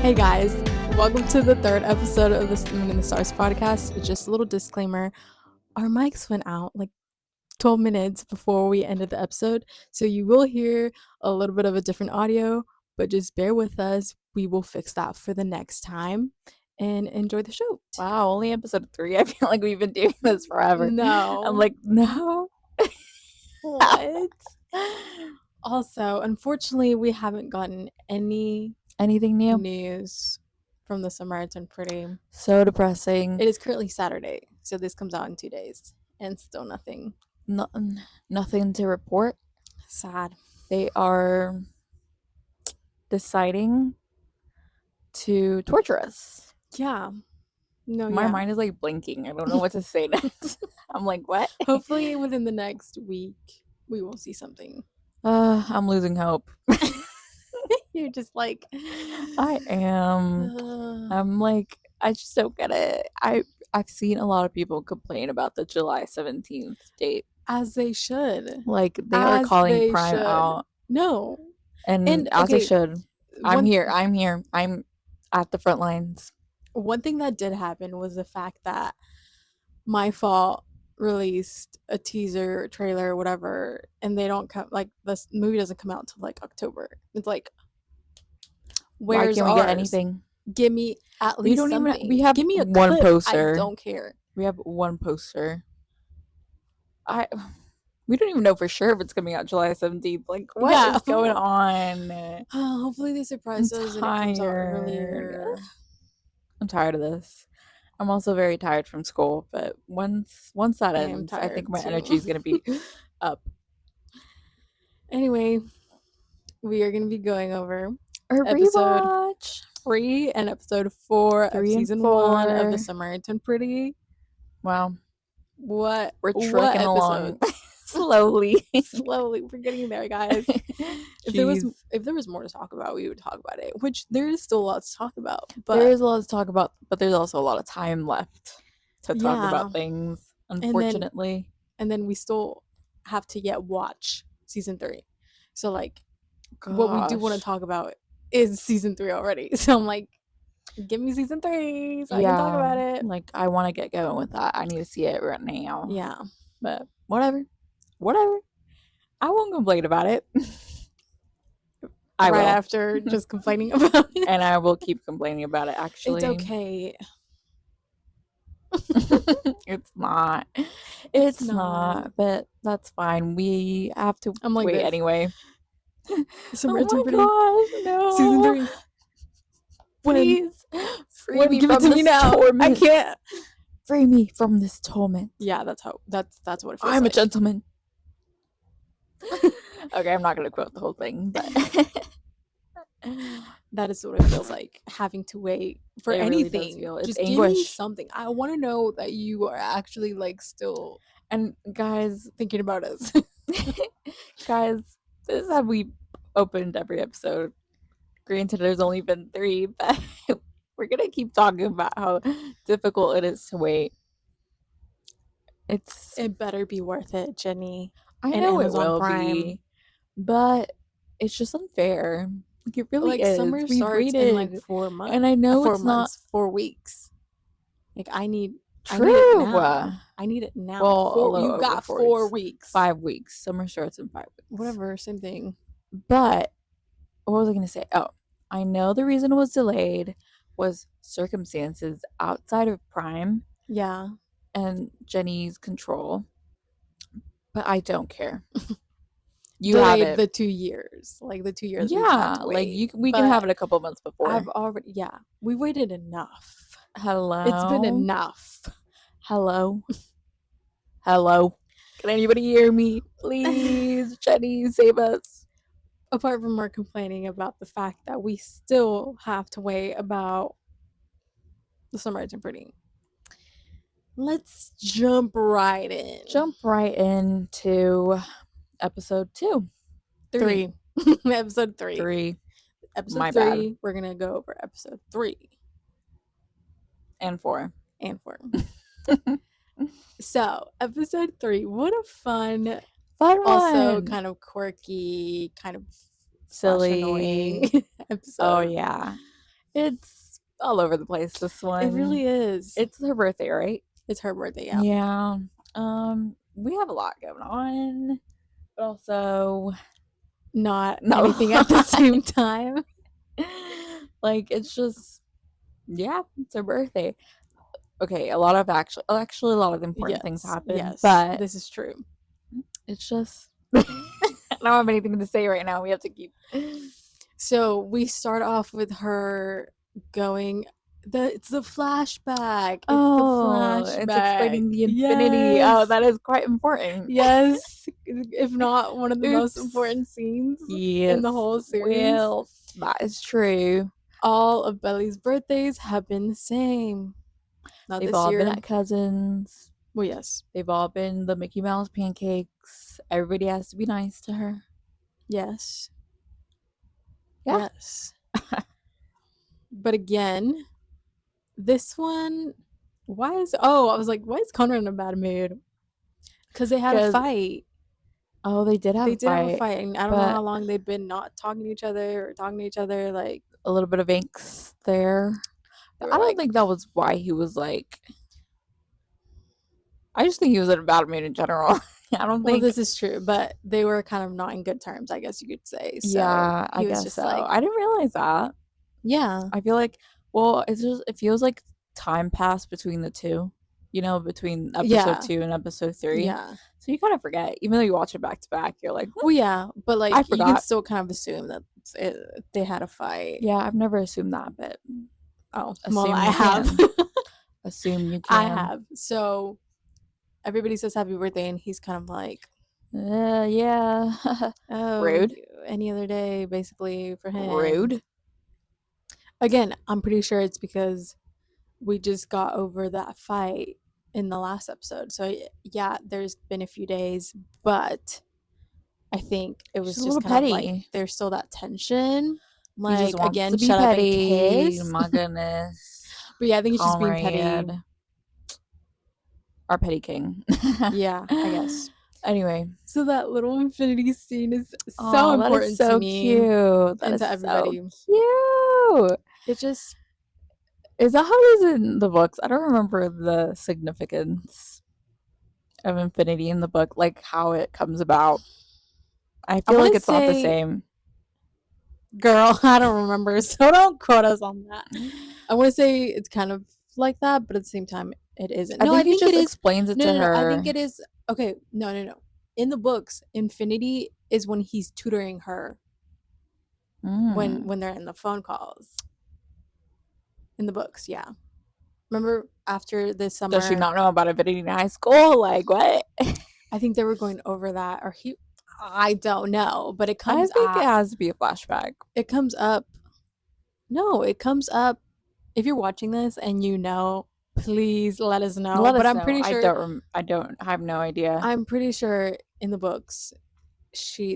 Hey guys, welcome to the third episode of the Moon and the Stars podcast. Just a little disclaimer, our mics went out like 12 minutes before we ended the episode, so you will hear a little bit of a different audio, but just bear with us. We will fix that for the next time and enjoy the show. Wow, only episode 3. I feel like we've been doing this forever. No. I'm like, no. What? Also, unfortunately, we haven't gotten Anything new? news from the Samaritan Pretty. So depressing. It is currently Saturday, so this comes out in 2 days, and still nothing. Nothing to report. Sad. They are deciding to torture us. Yeah. No, My yeah. mind is like blinking. I don't know what to say next. I'm like, what? Hopefully within the next week we will see something. I'm losing hope. You're just like, I am. I'm like, I just don't get it. I've seen a lot of people complain about the July 17th date. As they should. Like, they are calling Prime out. No. And as they should. I'm here. I'm at the front lines. One thing that did happen was the fact that My Fault released a teaser trailer or whatever, and they don't come, like, this movie doesn't come out until like October. It's like, where's Why can't we get ours? anything? Give me at least something. We have Give me a one clip. poster. I don't care. We have one poster. We don't even know for sure if it's coming out July 17th. Like, what is going on? Hopefully they surprise us and it comes out earlier. I'm tired of this. I'm also very tired from school, but once that ends, I think my energy is gonna be up. Anyway, we are gonna be going over episode Rewatch 3 and episode 4 of season 1 of the Samaritan Pretty. Wow. We're trekking along slowly. We're getting there, guys. If there was more to talk about, we would talk about it, which there is still a lot to talk about. But there is a lot to talk about, but there's also a lot of time left to talk about things, unfortunately. And then we still have to yet watch season 3. So, like, what we do want to talk about is season 3 already. So I'm like, give me season 3 so I can talk about it. Like, I want to get going with that. I need to see it right now. Yeah. But whatever. I won't complain about it. I will. After just complaining about it. And I will keep complaining about it, actually. It's okay. It's not. It's not. But that's fine. We have to wait anyway. Samaritan Pretty. Oh my gosh, no. Season 3. Please. Free me from this torment. I can't. Free me from this torment. Yeah, that's what it feels I'm like. a gentleman. Okay, I'm not gonna quote the whole thing, but that is what it feels like, having to wait for anything. Really just anguish. Give me something. I want to know that you are actually, like, still, and guys, thinking about us. Guys, this is how we opened every episode. Granted, there's only been 3, but we're gonna keep talking about how difficult it is to wait. It better be worth it, Jenny. I know it will be, but it's just unfair. Like, it really is. Summer starts in like 4 months, and I know 4 months, 4 weeks. Like, I need it now. Well, you got 4 weeks. 5 weeks. Summer starts in 5 weeks. Whatever, same thing. But what was I gonna say? Oh, I know the reason it was delayed was circumstances outside of Prime. Yeah. And Jenny's control. But I don't care. You delayed have it. The 2 years. Like, the 2 years. Yeah, like we can have it a couple months before. We waited enough. Hello. It's been enough. Hello. Can anybody hear me? Please, Jenny, save us. Apart from our complaining about the fact that we still have to wait about the Samaritan Pretty. Let's jump right into episode 2. 3. Episode 3. 3. Episode My 3. bad. We're going to go over episode 3. And 4. So, episode 3. What a fun one. Also kind of quirky, kind of silly annoying episode. Oh, yeah. It's all over the place, this one. It really is. It's her birthday, right? It's her birthday, yeah. Yeah. We have a lot going on, but also Not anything at the same time. like, it's just, yeah, it's her birthday. Okay, a lot of actually a lot of important things happen, Yes, but this is true. it's just I don't have anything to say right now. We have to keep. So we start off with her going. It's the flashback. It's the flashback. It's explaining the infinity. Yes. Oh, that is quite important. Yes, if not one of the most Oops. important scenes Yes. in the whole series. Well, that is true. All of Belly's birthdays have been the same. Not They've this all year. been at cousins. Well, yes. They've all been the Mickey Mouse pancakes. Everybody has to be nice to her. Yes. Yeah. Yes. But again, this one, I was like, why is Conrad in a bad mood? Because they had a fight. Oh, they did have They a did have a fight. fight, and I don't know how long they've been not talking to each other or talking to each other. Like a little bit of angst there. But I don't think that was why he was like. I just think he was in a bad mood in general. I don't think. Well, this is true, but they were kind of not in good terms, I guess you could say. So Yeah, I he was guess just so. like, I didn't realize that. yeah, I feel like, well, it feels like time passed between the two, between episode 2 and episode 3. yeah. So you kind of forget, even though you watch it back to back, you're like, Well, yeah, but like I you can forgot. still kind of assume that they had a fight. Yeah, I've never assumed that, but well, I have. Assume you can. I have. So everybody says happy birthday, and he's kind of like, yeah. oh, Rude. Any other day, basically, for him. Rude. Again, I'm pretty sure it's because we just got over that fight in the last episode. So yeah, there's been a few days, but I think it was just kind of like there's still that tension. Like, he just wants again, to be shut petty. up and kiss. My goodness. But yeah, I think it's just being petty. Our petty king. Yeah, I guess. Anyway, so that little infinity scene is so important to me. Cute. And to everybody. So cute. It just is that how it is in the books? I don't remember the significance of infinity in the book, like how it comes about. I feel like it's not the same. Girl, I don't remember, so don't quote us on that. I want to say it's kind of like that, but at the same time, it isn't. I think it explains it to her. I think it is. Okay, no. In the books, infinity is when he's tutoring her. When they're in the phone calls. In the books, yeah. Remember after this summer? Does she not know about infinity in high school? Like what? I think they were going over that, or I don't know, but it comes. I think it has to be a flashback. It comes up. No, it comes up. If you're watching this and you know, please let us know. But I'm pretty sure I have no idea. I'm pretty sure in the books,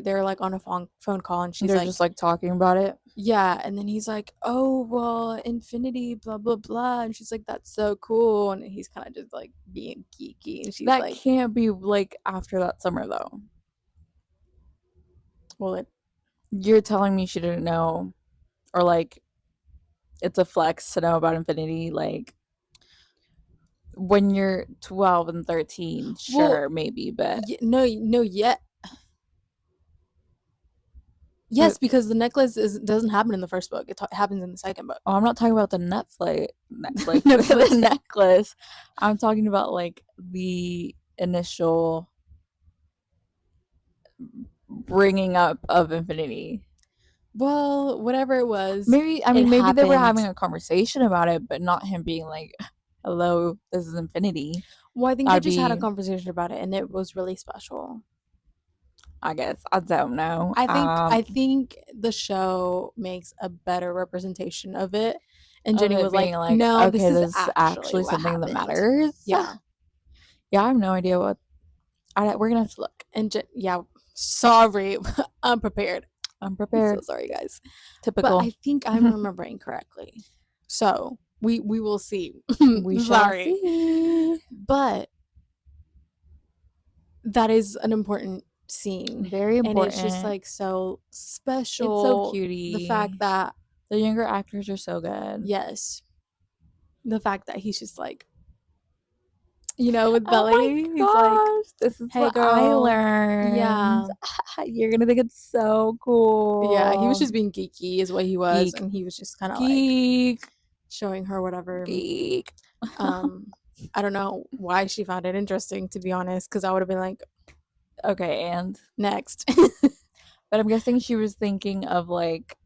they're like on a phone call and they're just like talking about it. Yeah, and then he's like, "Oh well, infinity, blah blah blah," and she's like, "That's so cool," and he's kind of just like being geeky, and she's that like, can't be like after that summer though. Well, you're telling me she didn't know, or like it's a flex to know about infinity, like when you're 12 and 13, sure, maybe, but no, yet. Yes, because the necklace doesn't happen in the first book. It happens in the second book. Oh, I'm not talking about the the necklace. I'm talking about like the initial bringing up of infinity. Well, whatever it was. Maybe they were having a conversation about it, but not him being like, "Hello, this is infinity." Well, I think they just had a conversation about it, and it was really special. I guess I don't know. I think the show makes a better representation of it. And Jenny was like, "No, okay, this is actually something that matters." Yeah, I have no idea what. We're gonna have to look. And sorry, unprepared. I'm prepared. So sorry, guys. Typical. But I think I'm remembering correctly. So we will see. We shall see. But that is an important scene. Very important. And it's just like so special. It's so cutie. The fact that The younger actors are so good. Yes. The fact that he's just like, with Oh Belly, my he's like, gosh, this is hey what I girl. learned. Yeah. You're gonna think it's so Yeah, he was cool. just being geeky is what he was, Geek. and he was just kind of like Geek. showing her whatever. Geek. I don't know why she found it interesting, to be honest, because I would have been like, Okay, and next. but I'm guessing she was thinking of like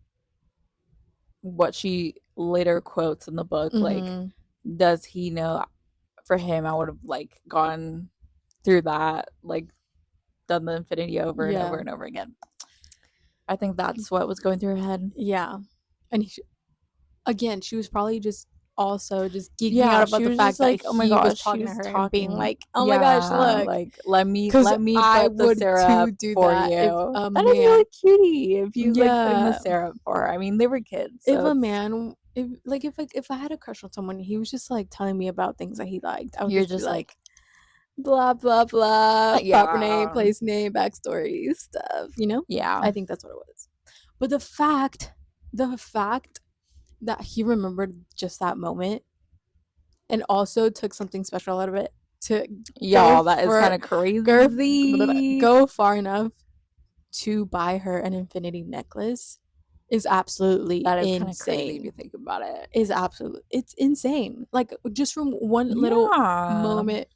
what she later quotes in the book. Like, Hmm. does he know? For him, I would have like gone through that, like done the infinity over and over Yeah. and over again. I think that's what was going through her head. Yeah. And again, she was probably just also just geeking out Yeah, about she the was fact just that like, oh my he was gosh, she talking to was her and being talking. like, oh my gosh, Yeah, look. like let Because me I put the would syrup too do for that if you. a That is really man, cutie if you like putting the yeah, syrup for her. I mean, they were kids, if so a it's man, if I had a crush on someone, he was just like telling me about things that he liked, I would you're just be just like, like, blah, blah, blah, proper name, yeah, place name, backstory stuff. yeah, I think that's what it was. But the fact that he remembered just that moment and also took something special out of it to go y'all. That is kind for of go, crazy. go far enough to buy her an infinity necklace is absolutely That is kind of crazy if you insane. think about it. It's insane. Like just from one little Yeah, moment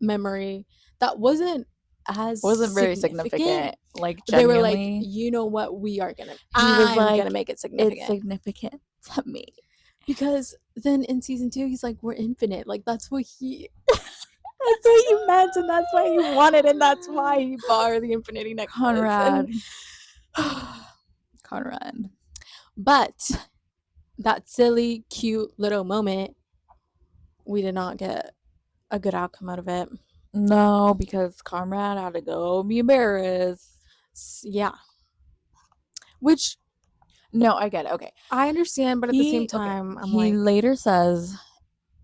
memory that wasn't as wasn't very significant. significant. Like They were like, genuinely, you know what, he was I'm gonna like, make it it's significant. significant to me. Because then in season 2, he's like, we're infinite. Like that's what he that's what he meant, and that's what he wanted, and that's why he bought her the infinity necklace. And Conrad, Conrad. but that silly, cute little moment, we did not get a good outcome out of it. No, because Conrad had to go be embarrassed. Yeah. Which No, I get it. Okay. I understand, but at the same time, I'm He like, later says,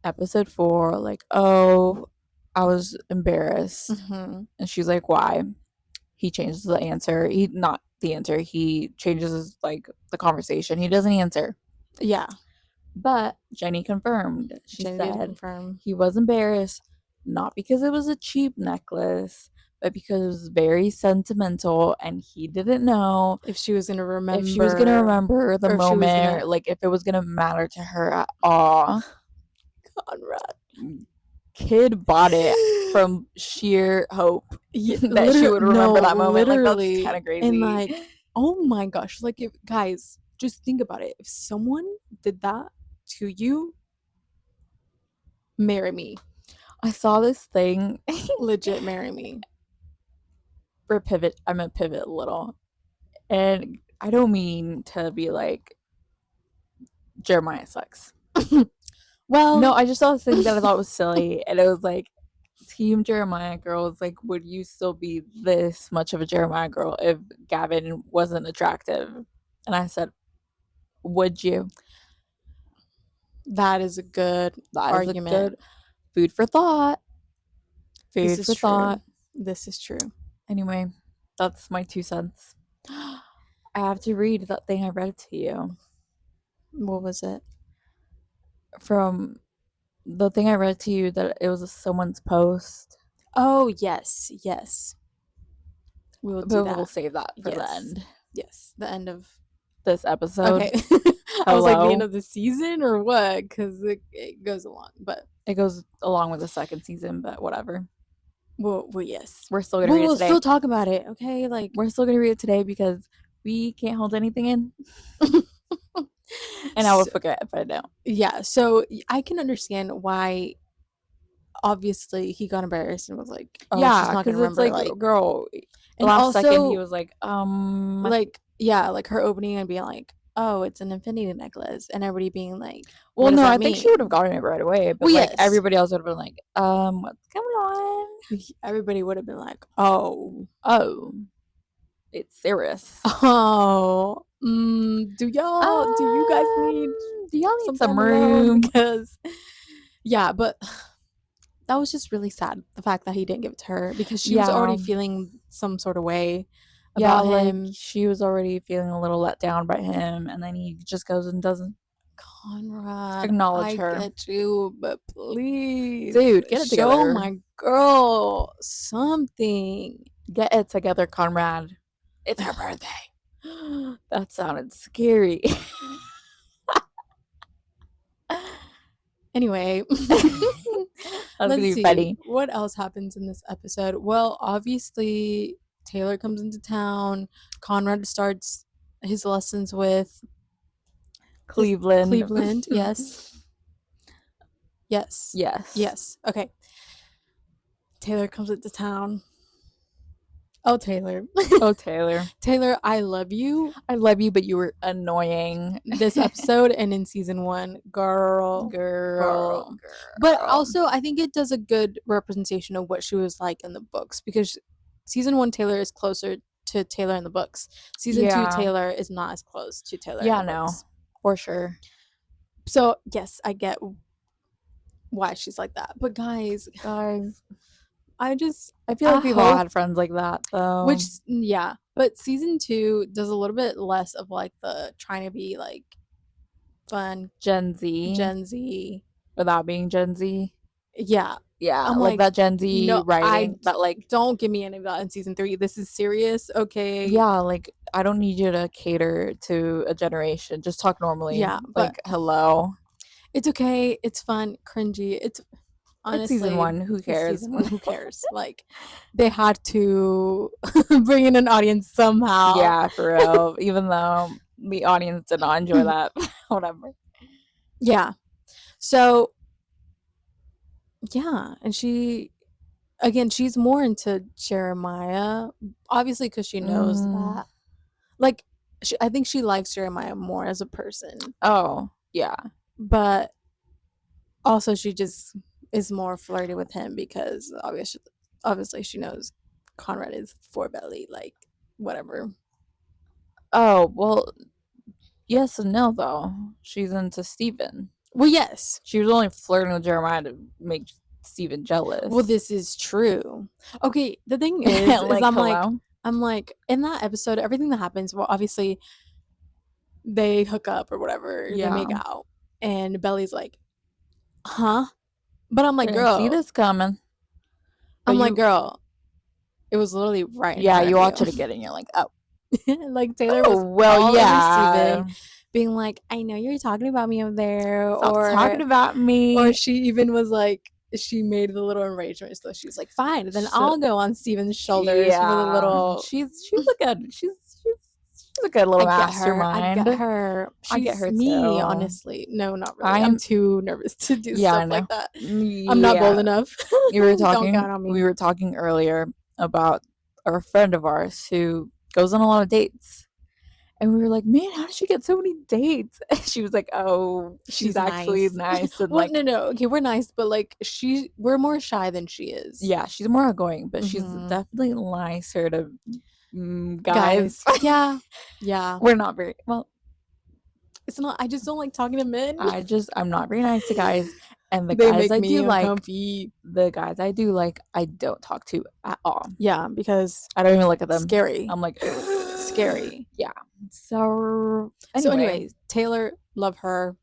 episode 4, like, oh, I was embarrassed. mhm. And she's like, why? He changes the answer. Not the answer. He changes like the conversation. He doesn't answer. Yeah. But Jenny confirmed. She Jenny did said confirm. he was embarrassed, not because it was a cheap necklace, but because it was very sentimental and he didn't know If she was gonna if she was going to remember, remember the or if she was moment, gonna like if it was going to matter to her at all. Conrad. Kid bought it from sheer hope Yeah, that she would remember that moment. Like, that's kind literally. of And crazy. like, oh my gosh, like if guys, just think about it. If someone did that to you, marry me. I saw this thing. Legit marry me. For pivot, I'm gonna pivot a little. And I don't mean to be like Jeremiah sucks. Well, No, I just saw this thing that I thought was silly, and it was like, Team Jeremiah girls, like, would you still be this much of a Jeremiah girl if Gavin wasn't attractive? And I said, would you? that is a good That is a argument. good food for thought. This Food is for true. thought. This is true. Anyway, that's my 2 cents. I have to read that thing I read to you. What was it? From the thing I read to you, that it was someone's post. Oh, yes. Yes. We will do But we'll that. save that for the Yes. end. Yes. The end of This episode. Okay. I was like, the end Hello? of the season or what? Because it goes along. But It goes along with the second season, but whatever. well, yes. We're still gonna read it We'll today. still talk about it. Okay. Like, We're still gonna read it today because we can't hold anything in. And I will forget if I don't. yeah. So I can understand why. Obviously, he got embarrassed and was like, "Oh, she's Yeah, not gonna because it's remember." like, girl, the And last second he also, was like, like, yeah, like her opening and being like, "Oh, it's an infinity necklace," and everybody being like, well, "What does no, that I think she would have mean?" gotten it right away, but Well, like yes, everybody else would have been like, what's going on? everybody would have been like, "Oh, Oh, it's serious. oh, do you guys need Do y'all need some some time alone?" room? Because, yeah, but that was just really sad. The fact that he didn't give it to her because she was Yeah, already feeling some sort of way about like him. she was already feeling a little let down by him, and then he just goes and doesn't Conrad, acknowledge I her. get you, but please Dude, get it show together. my girl something. Get it together, Conrad. It's her birthday. That sounded scary. Anyway, That's gonna let's be see funny. what else happens in this episode. Well, obviously, Taylor comes into town. Conrad starts his lessons with Cleveland. Cleveland. Yes. Yes. Yes. Yes. Okay. Taylor comes into town. Oh, Taylor. Oh, Taylor. Taylor, I love you. I love you, but you were annoying. This episode and in season 1, girl. But also, I think it does a good representation of what she was like in the books, because season 1 Taylor is closer to Taylor in the books. Season 2 Taylor is not as close to Taylor in the books. For sure. So, yes, I get why she's like that. But guys, I feel like we've all had friends like that, though. Which, yeah. But season 2 does a little bit less of like the trying to be like fun Gen Z without being Gen Z. Yeah. Yeah, I'm like that Gen Z writing that like don't give me any of that in season 3. This is serious, okay? Yeah, like I don't need you to cater to a generation. Just talk normally. Yeah, like hello. It's okay. It's fun. Cringy. It's honestly, it's season 1. Who cares? Season 1. Who cares? Like they had to bring in an audience somehow. Yeah, for real. Even though the audience did not enjoy that. Whatever. Yeah. So yeah, and she's more into Jeremiah, obviously, because she knows that. Like, I think she likes Jeremiah more as a person. Oh, yeah. But also, she just is more flirty with him because obviously she knows Conrad is for belly, like whatever. Oh, well, yes and no, though. She's into Steven. Well, yes. She was only flirting with Jeremiah to make Steven jealous. Well, this is true. Okay, the thing is, like, I'm like, in that episode, everything that happens, well, obviously, they hook up or whatever. Yeah. They make out. And Belly's like, huh? But I'm like, girl. See this coming. I'm like, girl, it was literally right in front of you. Watch it again and you're like, oh. Like Taylor was all over Steven, being like, I know you're talking about me up there. Stop talking about me. Or she even was like, she made the little arrangement. So she was like, fine, then I'll go on Steven's shoulders with a little. She's a good. She's a good little mastermind. I get her. I get her me, too. Honestly. No, not really. I'm too nervous to do stuff like that. Yeah. I'm not bold enough. We were talking. Don't count on me. We were talking earlier about a friend of ours who goes on a lot of dates. And we were like, man, how did she get so many dates? And she was like, oh, she's actually nice. And well, no. Okay, we're nice, but like we're more shy than she is. Yeah, she's more outgoing, but she's definitely nicer to guys. Yeah. We're not very well. It's not. I just don't like talking to men. I'm not very nice to guys, and the guys I do like, the guys I do like, I don't talk to at all. Yeah, because I don't even look at them. Scary. I'm like, scary. Yeah. So anyway, Taylor, love her.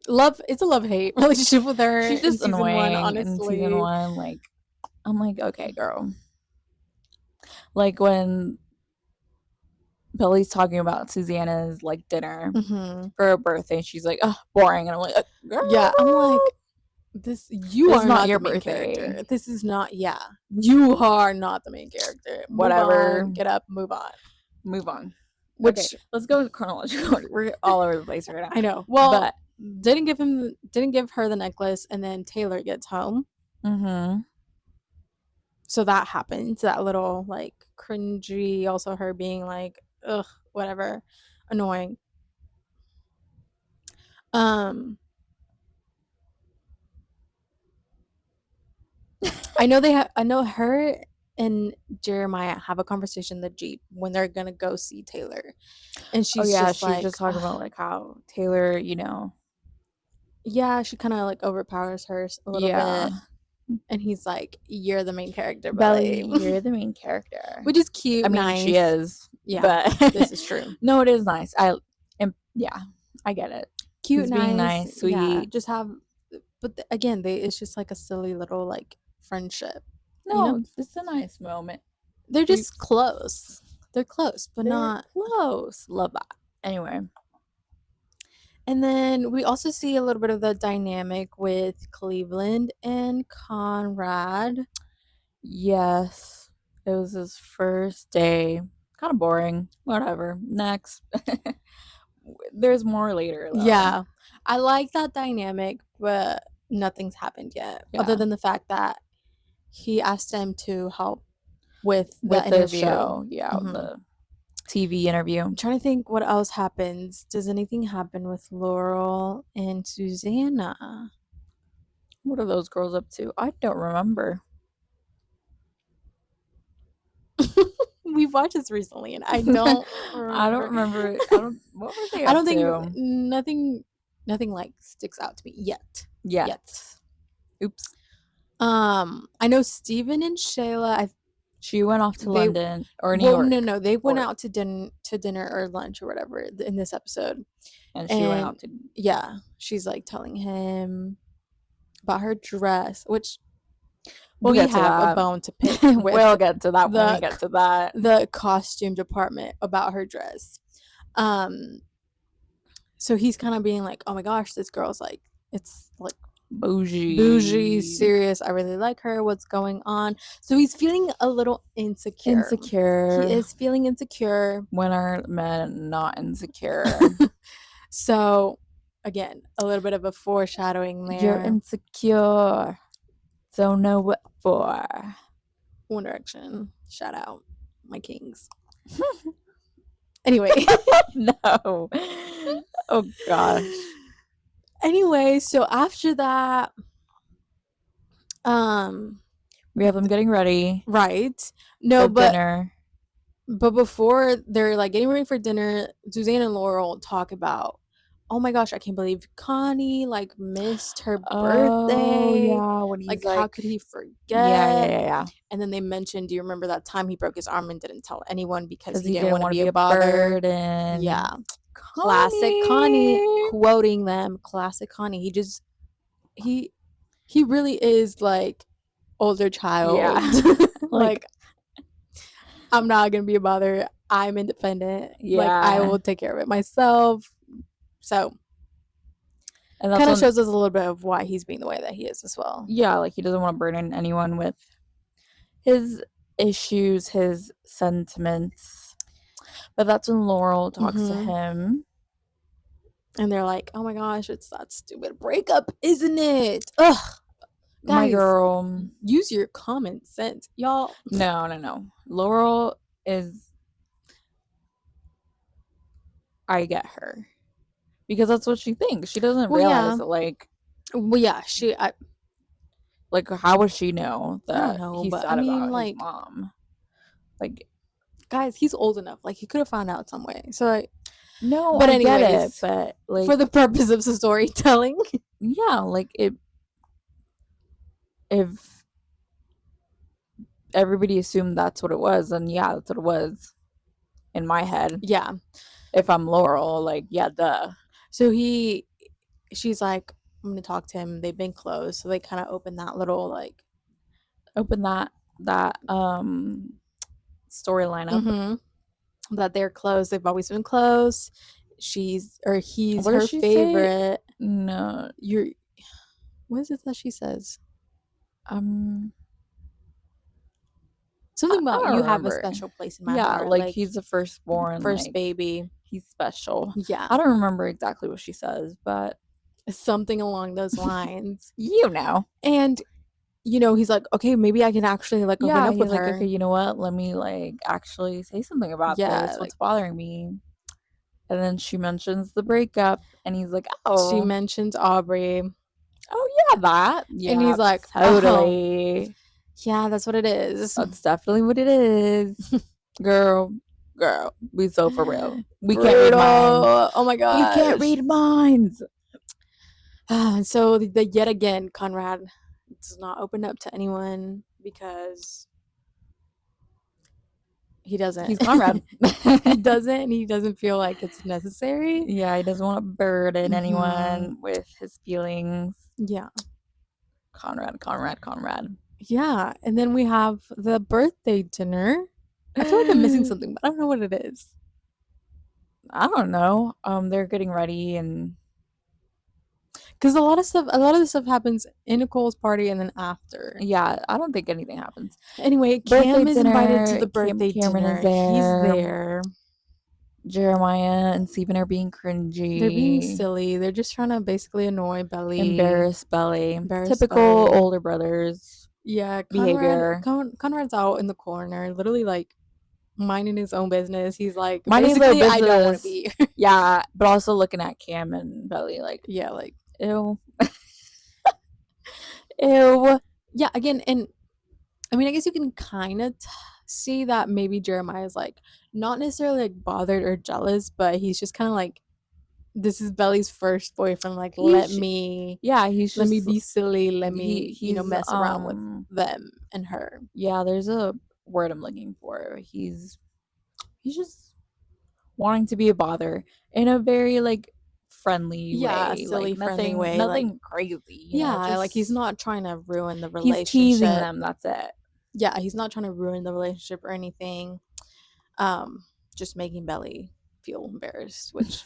It's a love-hate relationship with her. She's just annoying. Honestly, in season 1, like, I'm like, okay, girl. Like when Billy's talking about Susanna's like dinner for her birthday, she's like, oh, boring, and I'm like, girl. Yeah, I'm like, this are not your main character. This is not. Yeah, you are not the main character. Whatever. Get up, move on. Which, okay, let's go with chronological order. We're all over the place right now. I know. Well, but didn't give her the necklace, and then Taylor gets home. So that happens. That little like cringy. Also, her being like, ugh, whatever, annoying. I know her and Jeremiah have a conversation in the Jeep when they're gonna go see Taylor, and she's just talking about like how Taylor, yeah, she kind of like overpowers her a little bit. And he's like, "You're the main character, Belly, Belly." you're the main character. Which is cute, I mean, she nice. is. Yeah, But this is true. No, it is nice. Yeah, I get it. Cute, He's being nice. nice, Yeah, sweet. just have, but again, it's just like a silly little like friendship. No, it's a nice moment. They're just close. They're close, but They're not close. Love that. Anyway. And then we also see a little bit of the dynamic with Cleveland and Conrad. Yes. It was his first day. Kind of boring. Whatever. Next. There's more later, though. Yeah. I like that dynamic, but nothing's happened yet. Yeah. Other than the fact that he asked him to help with the the interview. show. Yeah, the TV interview. I'm trying to think what else happens. Does anything happen with Laurel and Susanna? What are those girls up to? I don't remember. We watched this recently, and I don't remember. I don't remember. What were they up I don't think to? nothing like sticks out to me yet. Oops. I know Steven and Shayla. She went off to London or New York. No, they went out to dinner or lunch or whatever in this episode. And she went out to she's like telling him about her dress, which we'll we get to have that. a bone to pick with. We'll get to that when we get to that. The costume department about her dress. So he's kind of being like, oh my gosh, this girl's like, it's like bougie, serious. I really like her. What's going on? So he's feeling a little insecure. He is feeling insecure. When are men not insecure? So again, a little bit of a foreshadowing there. You're insecure. Don't know what for. One Direction. Shout out my kings. Anyway. No. Oh gosh. Anyway, so after that, we have them getting ready. Right. No, but dinner. But before they're like getting ready for dinner, Suzanne and Laurel talk about, oh my gosh, I can't believe Connie like missed her birthday. Yeah, when he's like how could he forget? Yeah. And then they mentioned, do you remember that time he broke his arm and didn't tell anyone because he didn't want to be a burden? Yeah. Classic Connie, quoting them. Classic Connie. He really is like older child. Yeah. like I'm not gonna be a bother. I'm independent. Yeah. Like I will take care of it myself. So and that kind of shows us a little bit of why he's being the way that he is as well. Yeah, like he doesn't want to burden anyone with his issues, his sentiments. But that's when Laurel talks to him. And they're like, oh my gosh, it's that stupid breakup, isn't it? Ugh. Guys, my girl. Use your common sense, y'all. No. Laurel is... I get her. Because that's what she thinks. She doesn't realize that, like... Well, yeah, like, how would she know that I don't know, he's but sad about his mom? Like... Guys, he's old enough. Like, he could have found out some way. So, like... No, but I get it. But, like... For the purpose of storytelling. Yeah, like, if everybody assumed that's what it was, then yeah, that's what it was in my head. Yeah. If I'm Laurel, like, yeah, duh. So she's like, I'm gonna talk to him. They've been close, so they kind of open that little like, that storyline up. That they're close. They've always been close. He's her favorite. Say? No, what is it that she says? Something about you have a special place in my heart. Yeah, like he's the firstborn, first baby. He's special. Yeah, I don't remember exactly what she says, but something along those lines. And he's like, okay, maybe I can actually like open up with her. Okay, you know what? Let me like actually say something about this. What's bothering me? And then she mentions the breakup, and he's like, oh. She mentions Aubrey. Oh yeah, that. Yeah, and he's like, totally. Oh. Yeah, that's what it is. That's definitely what it is. Girl, we so for real. We can't read minds. Oh my god, we can't read minds. So yet again, Conrad does not open up to anyone because he doesn't. He's Conrad. He doesn't feel like it's necessary. Yeah, he doesn't want to burden Mhm. anyone with his feelings. Yeah. Conrad. Yeah. And then we have the birthday dinner. I feel like I'm missing something, but I don't know what it is. I don't know. They're getting ready and Because a lot of the stuff happens in Nicole's party and then after. yeah, I don't think anything happens. Anyway, Birthday Cam is invited to dinner, the birthday Cameron is dinner. He's there. there. Jeremiah and Steven are being cringy. They're being silly. They're just trying to basically annoy Belly. Embarrass Belly. Embarrass Typical Belly. older brothers. Yeah, behavior. Conrad's out in the corner, literally like minding his own business. He's like, Minding their basically, I don't want to business. be. Yeah, but also looking at Cam and Belly like, Yeah, like, ew. Ew. yeah, again, and I mean, I guess you can kind of see that maybe Jeremiah's like not necessarily like bothered or jealous, but he's just kind of like, this is Belly's first boyfriend. Like, let me be silly. Let me, mess around with them and her. Yeah, there's a word I'm looking for. He's just wanting to be a bother in a very like friendly way, silly, like friendly way, nothing like, crazy. Like he's not trying to ruin the he's relationship. teasing them. That's it. Yeah, he's not trying to ruin the relationship or anything. Just making Belly feel embarrassed, which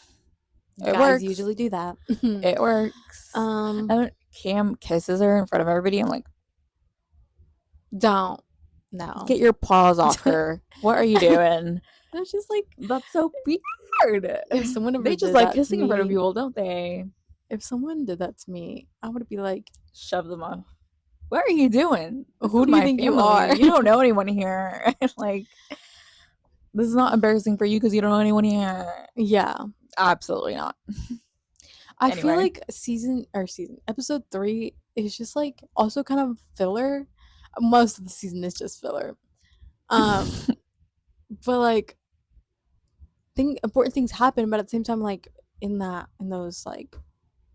guys works. usually do that. It works. And then Cam kisses her in front of everybody. I'm like, don't. No. Get your paws off her. What are you doing? It's just like, that's so weird. If someone ever they just did like that kissing to in front of me, people, don't they? If someone did that to me, I would be like, shove them off. What are you doing? Who do you think you are? You don't know anyone here. Like, this is not embarrassing for you because you don't know anyone here. Yeah. Absolutely not. I feel like episode 3 is just like also kind of filler. Most of the season is just filler. But like important things happen, but at the same time, like in those like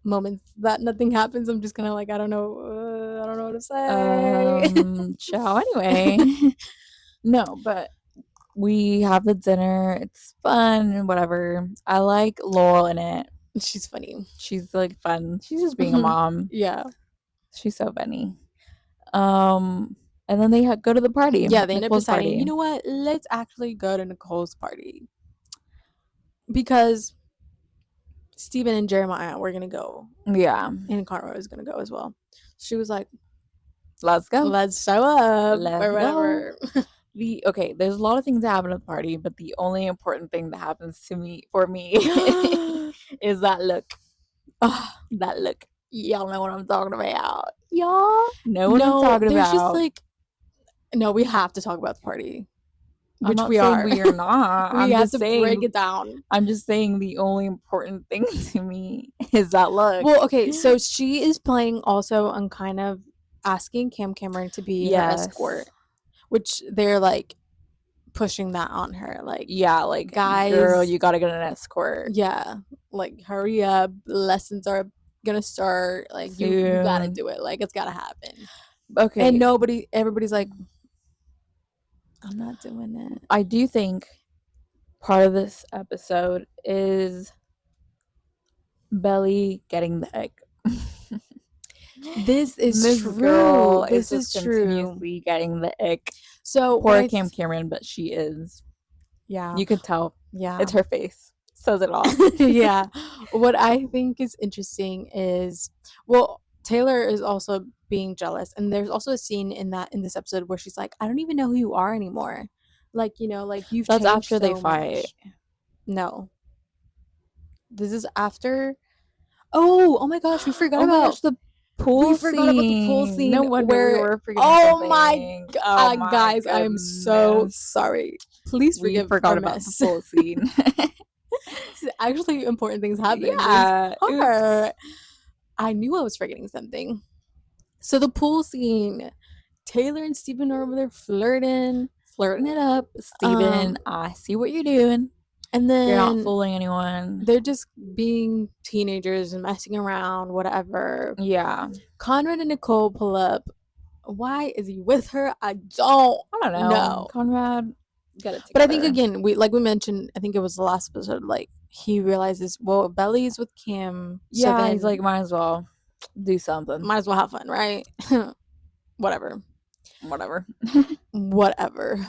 moments that nothing happens, I'm just kind of like, I don't know what to say. Ciao. Anyway, no, but we have the dinner. It's fun and whatever. I like Laurel in it. She's funny. She's like fun. She's just being a mom. Yeah, she's so funny. And then they go to the party. Yeah, they end up deciding, you know what? Let's actually go to Nicole's party because Steven and Jeremiah were gonna go. Yeah, and Conrad was gonna go as well. She was like, "Let's go. Let's show up or whatever." Okay, there's a lot of things that happen at the party, but the only important thing that happens for me is that look. That look. Y'all know what I'm talking about. Y'all know what I'm talking about. Just like, no, we have to talk about the party. Which we are. We are not. We have to break it down. I'm just saying the only important thing to me is that look. Well, okay, so she is planning also on kind of asking Cameron to be her escort, which they're like pushing that on her. Like, yeah, like, guys, girl, you gotta get an escort. Yeah, like, hurry up. Lessons are gonna start. Like, you gotta do it. Like, it's gotta happen. Okay. And everybody's like, I'm not doing it. I do think part of this episode is Belly getting the egg. This is true. Girl this is continuously getting the ick. So poor Cameron, but she is. Yeah, you could tell. Yeah, it's her face. Says it all. Yeah. What I think is interesting is, well, Taylor is also being jealous, and there's also a scene in this episode where she's like, I don't even know who you are anymore. Like, like you've That's changed after they fight. No, this is after. Oh my gosh, we forgot about the pool scene. Forgot about the pool scene. No wonder we were forgetting something. My guys, I am so sorry. Please forgive. We forgot about the pool scene. Actually, important things happen. Yeah, I knew I was forgetting something. So the pool scene, Taylor and Steven are over there flirting it up. Steven, I see what you're doing. And You're not then fooling anyone. they're just being teenagers and messing around, whatever. Yeah. Conrad and Nicole pull up. Why is he with her? I don't I don't know. know. Conrad, get it But I think, together. again, we mentioned, I think it was the last episode, like, he realizes, well, Belly's with Kim, so Yeah, then he's like, might as well do something. might as well have fun, right? Whatever. Whatever.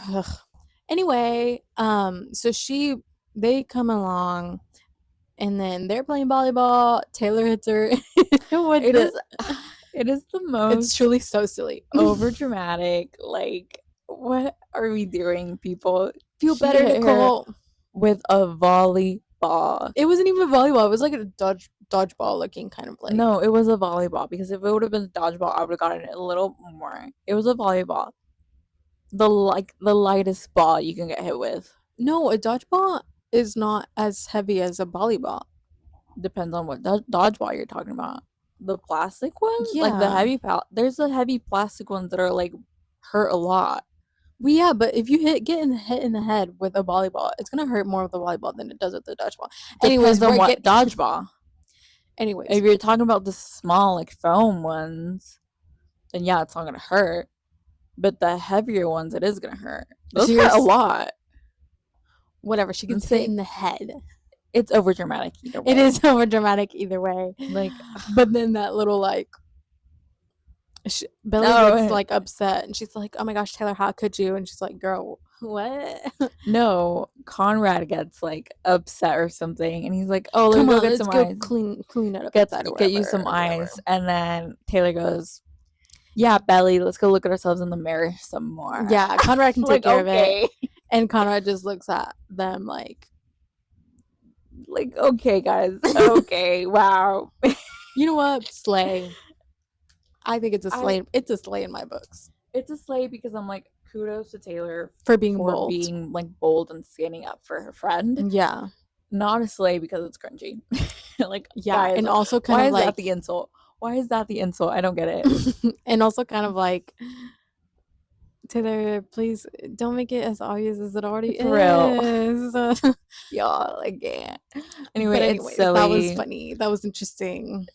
Ugh. Anyway, so they come along, and then they're playing volleyball. Taylor hits her with It is the. it is the It's most truly so silly. over dramatic. Like, what are we doing, people? Feel She better, hit her Nicole. with a volleyball. It wasn't even a volleyball. It was like a dodgeball looking kind of like. No, it was a volleyball, because if it would have been dodgeball, I would have gotten it a little more. It was a volleyball. The lightest ball you can get hit with. No, a dodgeball is not as heavy as a volleyball. Depends on what dodgeball you're talking about. The plastic ones, like the Yeah. heavy there's the heavy plastic ones that are like hurt a lot. Well, yeah, but if you hit in the head with a volleyball, it's gonna hurt more with the volleyball than it does with the dodgeball. Depends on what dodgeball. Anyways, If you're talking about the small, like, foam ones, then yeah, it's not gonna hurt. But the heavier ones, it is gonna hurt. Those hurt a lot. Whatever, she gets hit in the head. It's over dramatic either way. It is over dramatic either way. Like, but then that little like Belly gets like upset, and she's like, "Oh my gosh, Taylor, how could you?" And she's like, "Girl, what?" No, Conrad gets like upset or something, and he's like, "Oh, let's go get some ice. Clean it up. Get you some ice." And then Taylor goes, "Yeah, Belly, let's go look at ourselves in the mirror some more." Yeah, Conrad can take like, care of it. And Conrad just looks at them like, okay, guys, okay, wow. You know what? Slay. I think it's a slay. It's a slay in my books. It's a slay because I'm like, kudos to Taylor for being bold, like bold and standing up for her friend. Yeah, not a slay because it's cringy. Like, yeah, guys, and also kind of like, why is that the insult? Why is that the insult? I don't get it. And also kind of like, Taylor, please don't make it as obvious as it already is. Real. Y'all, like, yeah. Anyway, it's silly. That was funny. That was interesting.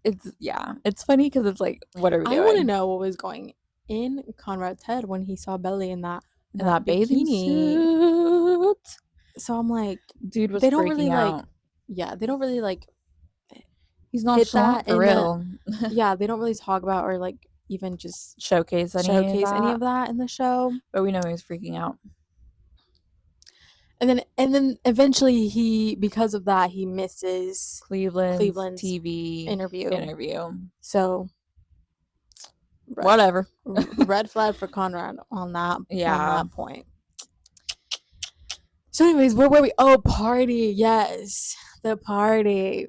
It's funny because it's like, what are we doing? I want to know what was going in Conrad's head when he saw Belly in that bathing suit. So I'm like, dude was they don't freaking really out. like, yeah, they don't really like. He's not shot for real. Yeah, they don't really talk about or like even just showcase any of that in the show. But we know he was freaking out. And then eventually because of that, he misses Cleveland's TV interview. So whatever. Red flag for Conrad on that. Yeah. On that point. So anyways, where were we? Oh, party. Yes. The party.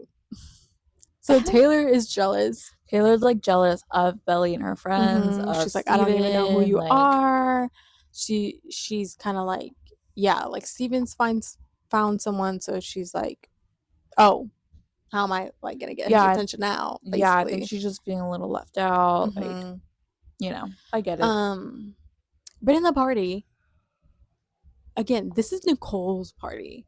So Taylor is jealous. Taylor's like jealous of Belly and her friends. She's like, I don't even know who you are. She's kind of like, yeah, like Steven's found someone, so she's like, oh, how am I like gonna get his attention now? Basically. Yeah, I think she's just being a little left out. Like, you know, I get it. But in the party, again, this is Nicole's party.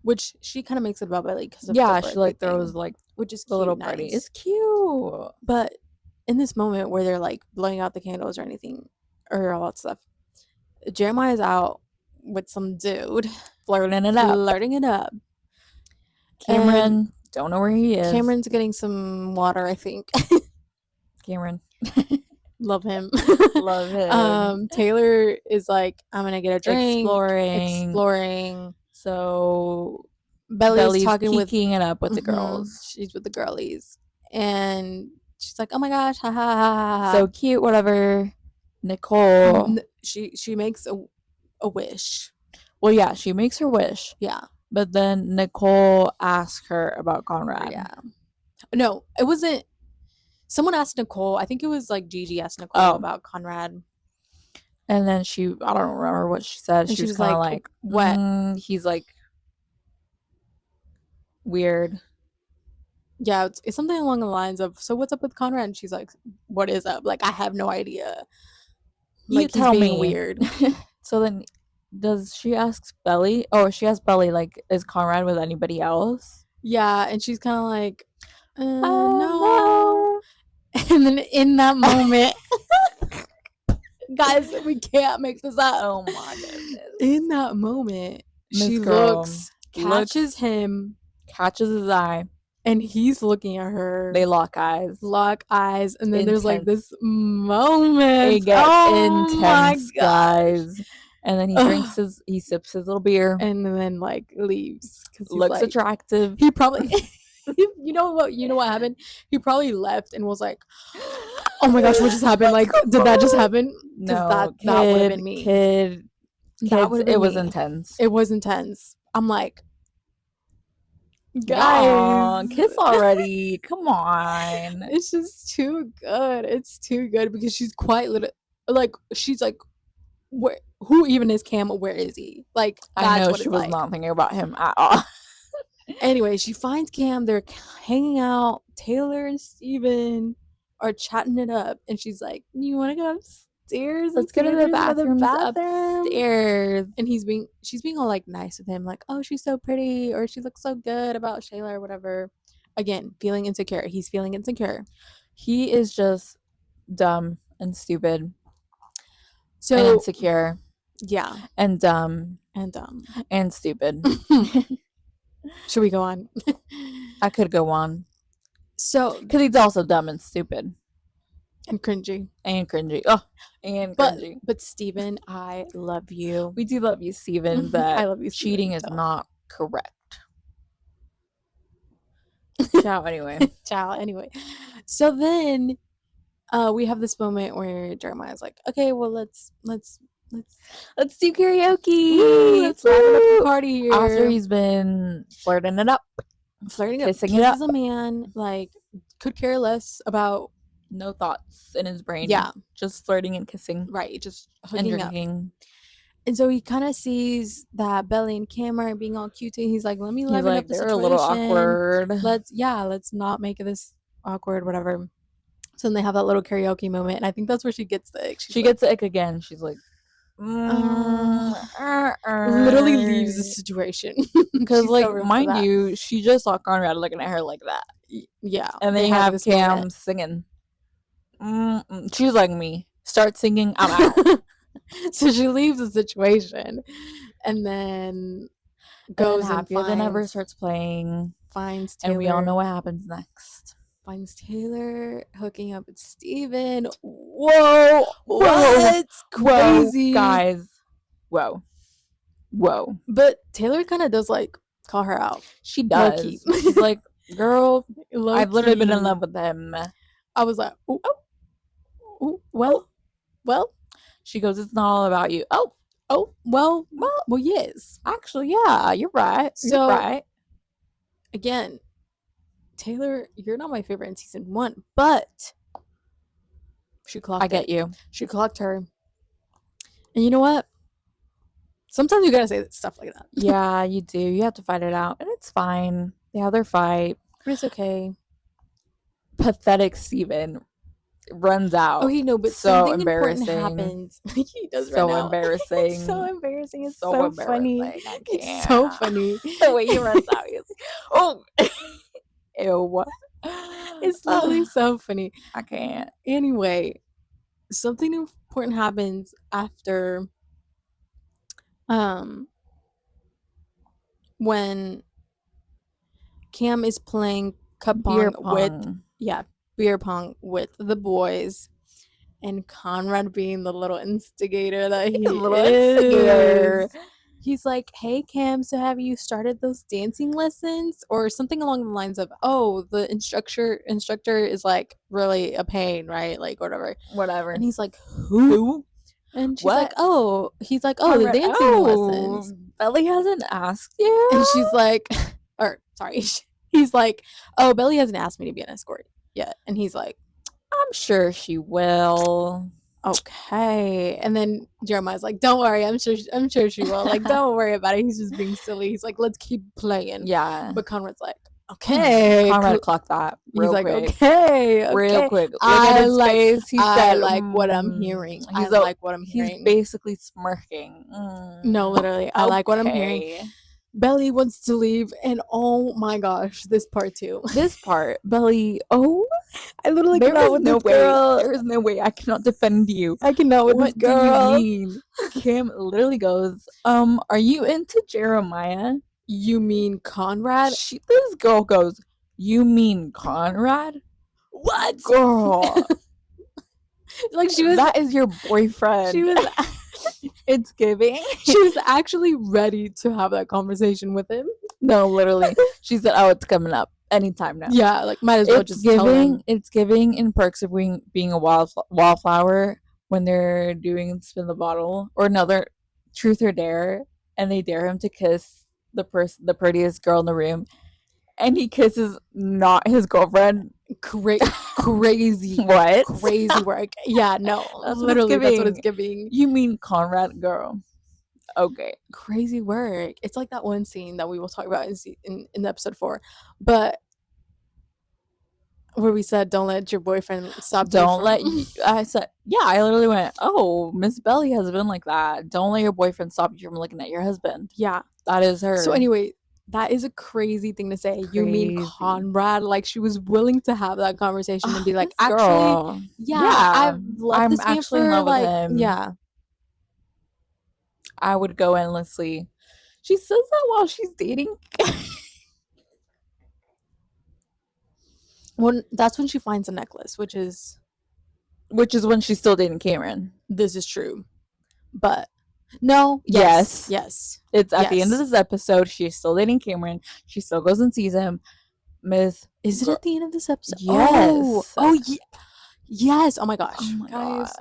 Which she kind of makes it about Belly because she like throws like, which is the little party. It's cute. But in this moment where they're like blowing out the candles or anything or all that stuff, Jeremiah's out with some dude flirting it up. Cameron, don't know where he is. Cameron's getting some water, I think. Cameron. Love him. Love him. Taylor is like, I'm gonna get a drink. Exploring. So Belly's talking peeking it up with the girls. She's with the girlies. And she's like, oh my gosh, ha ha ha ha. So cute, whatever. Nicole. She makes a wish. Well, yeah, she makes her wish. Yeah. But then Nicole asks her about Conrad. Yeah. No, it wasn't. Someone asked Nicole. I think it was like Gigi asked Nicole about Conrad. And then I don't remember what she said. She was kind of like, what? He's like weird. Yeah, it's something along the lines of, so what's up with Conrad? And she's like, what is up? Like, I have no idea. Like, you tell me. Weird. So then does she ask Belly? Oh, she asks Belly, like, is Conrad with anybody else? Yeah, and she's kind of like, no. Oh And then in that moment, guys, we can't make this up. no. Oh my goodness. In that moment, This she girl catches him, catches his eye. and he's looking at her. They lock eyes. And then there's like Intense. this moment. It gets Oh my intense, gosh. guys. And then he sips his little beer, And then like leaves because he's looks like, attractive. he probably, you know what happened? He probably left and was like, oh my gosh, what just happened? Like, did that just happen? No, that would have been me. Kids, it was me. intense. It was intense. I'm like, Aw, guys, kiss already. Come on. it's just too good. It's too good because she's quite like, she's like, who even is Cam? Where is he? Like, I that's know what she it's was like. not thinking about him at all. Anyway, she finds Cam. They're hanging out. Taylor and Steven are chatting it up, and she's like, "You want to go upstairs? Let's go to the bathroom upstairs." And she's being all like nice with him, like, "Oh, she's so pretty," or "She looks so good," about Shayla or whatever. Again, feeling insecure. He's feeling insecure. He is just dumb and stupid. So and insecure. Yeah. And dumb. And stupid. Should we go on? I could go on. So, because he's also dumb and stupid. And cringy. Oh, and cringy. But Steven, I love you. We do love you, Steven, but I love you, Steven, cheating is not correct. Ciao, anyway. Ciao, anyway. So then we have this moment where Jeremiah's like, okay, well, let's do karaoke. Woo, let's wrap up the party here. After he's been flirting it up. Kissing it up. He's a man, like, could care less about. No thoughts in his brain. Yeah. Just flirting and kissing. Right. Just hooking and drinking. Up. And so he kind of sees that Belly and Cam are being all cute. He's like, let me liven up the situation. They're a little awkward. Let's not make this awkward, whatever. So then they have that little karaoke moment. And I think that's where she gets the ick. She gets the ick again. She's like, literally leaves the situation. Because, like, mind you, she just saw Conrad looking at her like that. Yeah. And then you have Cam singing. She's like me. Start singing, I'm out. So she leaves the situation and then goes and Happier Than Ever starts playing. Finds Taylor. And we all know what happens next. Finds Taylor hooking up with Steven. Whoa! That's crazy. Whoa, guys. Whoa. But Taylor kind of does, like, call her out. She does. She's like, girl, I've literally been in love with him. I was like, oh, well. She goes, it's not all about you. Well, yes. Actually, yeah, you're right. So, you're right. Again, Taylor, you're not my favorite in season 1, but she clocked I get you. She clocked her. And you know what? Sometimes you gotta say stuff like that. Yeah, you do. You have to fight it out. And it's fine. They have their fight. But it's okay. Pathetic Steven runs out. Oh, but so something embarrassing. Important happens. He does so run out. embarrassing. It's so embarrassing. It's so funny. It's so funny. The way he runs out is ew. It's literally so funny. I can't. Anyway, something important happens after when Cam is playing beer pong with the boys, and Conrad, being the little instigator that he is, he's like, hey, Cam, so have you started those dancing lessons? Or something along the lines of, oh, the instructor is, like, really a pain, right? Like, whatever. And he's like, who? And she's like, oh, he's like, oh, Conrad, the dancing lessons. Belly hasn't asked you? And she's like, he's like, oh, Belly hasn't asked me to be an escort yet. And he's like, I'm sure she will. Okay. And then Jeremiah's like, don't worry, I'm sure she will. Like, don't worry about it. He's just being silly. He's like, let's keep playing. Yeah. But Conrad's like, okay. Conrad clocked that real He's like, quick. okay. Real quick. Look I at his like, face. He I said, like what I'm hearing. I He's like what I'm he's hearing. basically smirking. No, literally, I like what I'm hearing. Okay. Belly wants to leave, and oh my gosh, this part too. This part, Belly, I literally there cannot is with no this way. girl. There is no way I cannot defend you. I cannot with this What do girl. you mean? Kim literally goes, are you into Jeremiah? You mean Conrad? This girl goes, you mean Conrad? What? Girl. Like she was. That is your boyfriend. She was. It's giving. She was actually ready to have that conversation with him. No, literally. She said, oh, it's coming up anytime now. Yeah, like might as well just tell him. It's giving in Perks of being a wallflower when they're doing spin the bottle or another truth or dare, and they dare him to kiss the prettiest girl in the room, and he kisses not his girlfriend. Crazy. What? Crazy work. Yeah, no. Literally, that's what it's giving. You mean Conrad, girl? Okay. Crazy work. It's like that one scene that we will talk about in episode 4, but where we said, "Don't let your boyfriend stop." I said, yeah. I literally went, "Oh, Miss Belly has been like that. Don't let your boyfriend stop you from looking at your husband." Yeah, that is her. So anyway, that is a crazy thing to say. You mean Conrad? Like she was willing to have that conversation and be like, "Actually, I've loved this man for like, yeah." I would go endlessly. She says that while she's dating. Well, that's when she finds a necklace, which is when she's still dating Cameron. This is true, but no. Yes. It's at the end of this episode. She's still dating Cameron. She still goes and sees him. Is it at the end of this episode? Yes. Yes. Oh my gosh, guys.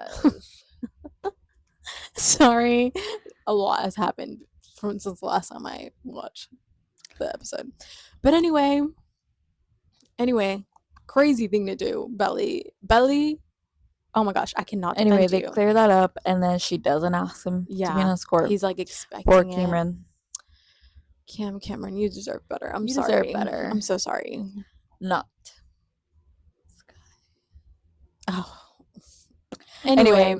Sorry, a lot has happened since the last time I watched the episode. But anyway, crazy thing to do. Belly. Oh my gosh, I cannot. Anyway, they clear that up, and then she doesn't ask him to be an escort. He's like expecting for Cameron. Cameron, you deserve better. I'm sorry. I'm so sorry. Not. Oh. Anyway.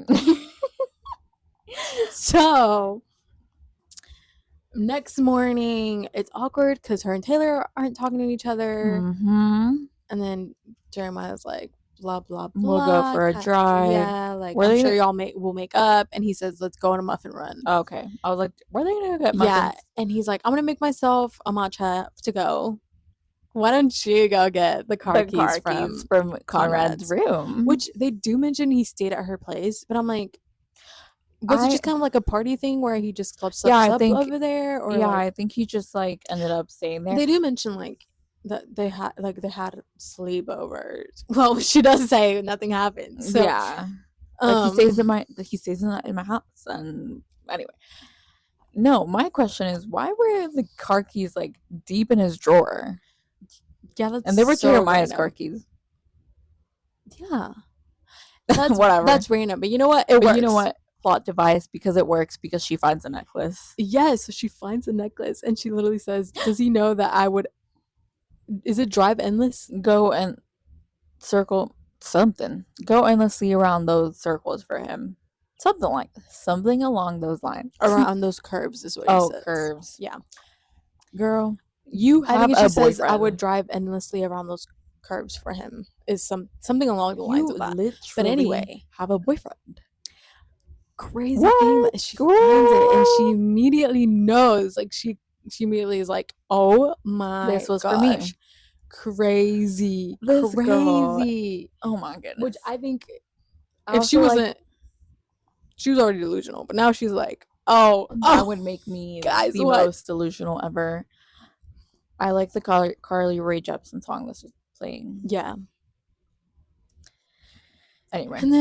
So next morning, it's awkward because her and Taylor aren't talking to each other. Mm-hmm. And then Jeremiah's like, blah, blah, blah. We'll go for a drive. Yeah, like, I'm sure y'all will make up. And he says, let's go on a muffin run. Okay. I was like, were they going to get muffins? Yeah. And he's like, I'm going to make myself a matcha to go. Why don't you go get the car keys from Conrad's room? Which they do mention he stayed at her place. But I'm like, was it just kind of like a party thing where he just slept up over there? Or I think he just like ended up staying there. They do mention like that they had sleepovers. Well, she does say nothing happened. So, yeah, like he stays in my house. And anyway, no, my question is, why were the car keys like deep in his drawer? Yeah, and they were Jeremiah's car keys. Yeah, that's whatever. That's random, but you know what? It works. You know what? Plot device, because it works, because she finds a necklace. Yes, so she finds a necklace and she literally says, does he know that I would, is it drive endless? Go and circle something. Go endlessly around those circles for him. Something along those lines. Around those curves is what he says. Curves. Yeah. Girl, you have a boyfriend. Says, I would drive endlessly around those curves for him. Is something along the lines of that. But anyway, have a boyfriend. Crazy thing that she finds it and she immediately knows. Like she immediately is like, oh my this was gosh. For me. Crazy. Girl. Oh my goodness. Which I think if she wasn't, she was already delusional, but now she's like, that would make me the most delusional ever. I like the Carly Rae Jepsen song this was playing. Yeah. Anyway. And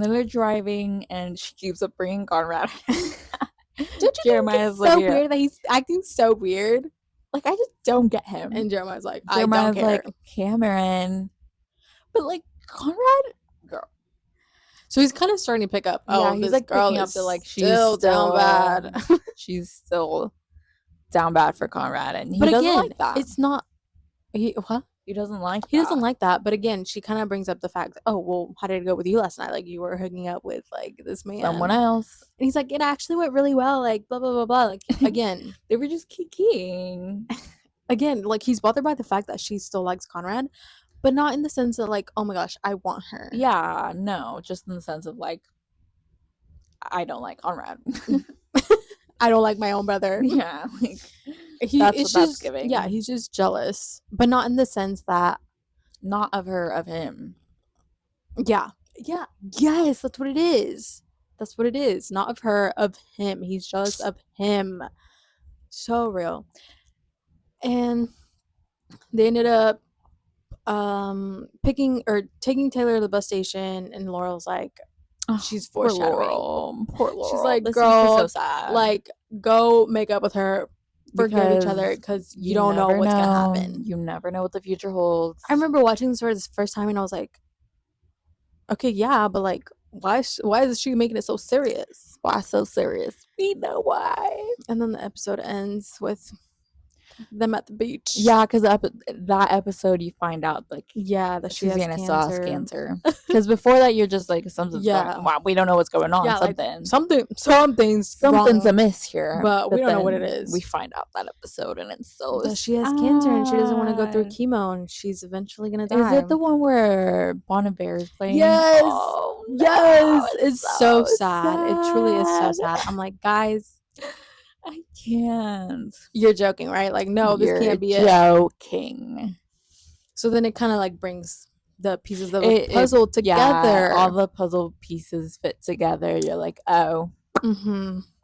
then they're driving, and she keeps up bringing Conrad. Don't you Jeremiah's think it's so weird that he's acting so weird? Like, I just don't get him. And Jeremiah's like, I don't care. Like, Cameron. But, like, Conrad, girl. So he's kind of starting to pick up. Yeah, he's like girl picking up that, like, she's still down bad. She's still down bad for Conrad, and he But doesn't again, like that. it's not. What? He doesn't like He that. doesn't like that. But again, she kind of brings up the fact, oh, well, how did it go with you last night? Like, you were hooking up with, like, this man. Someone else. And he's like, it actually went really well. Like, blah, blah, blah, blah. Like, again. They were just kikiing. Again, like, he's bothered by the fact that she still likes Conrad, but not in the sense that, like, oh my gosh, I want her. Yeah, no. Just in the sense of, like, I don't like Conrad. I don't like my own brother. Yeah, like, that's what that's giving. Yeah, he's just jealous, but not in the sense that. Not of her, of him. Yeah. Yes, that's what it is. That's what it is. Not of her, of him. He's jealous of him. So real. And they ended up taking Taylor to the bus station, and Laurel's like, she's foreshadowing. Poor Laurel. She's like, this girl, so sad. Like, go make up with her, forgive each other, because you don't know what's gonna happen. You never know what the future holds. I remember watching this for the first time, and I was like, okay, yeah, but like, why is she making it so serious? Why so serious? We know why. And then the episode ends with them at the beach. Yeah, because that episode you find out, like, that Susanna has cancer. Because before that you're just like, something's going on. Wow, we don't know what's going on. Something's wrong, amiss here, but we don't know what it is. We find out that episode, and it's so sad. She has cancer, and she doesn't want to go through chemo, and she's eventually gonna die. Is it the one where Bon Iver is playing? Yes. Oh, no, yes, it's so sad. It truly is so sad. I'm like, guys, I can't. You're joking, right? Like, no, this can't be joking. So then it kind of like brings the pieces of the puzzle together. All the puzzle pieces fit together. You're like, oh,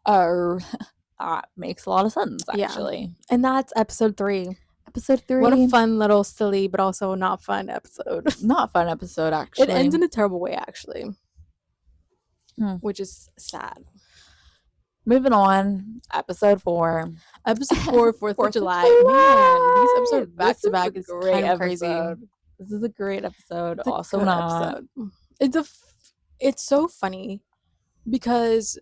that makes a lot of sense, actually. Yeah. And that's episode 3. Episode 3. What a fun little silly, but also not fun episode. Not fun episode, actually. It ends in a terrible way, actually, which is sad. Moving on, episode 4. Episode 4, 4th of July. Man, these episodes back to back is kind of crazy. This is a great episode. It's also not. Episode. It's so funny because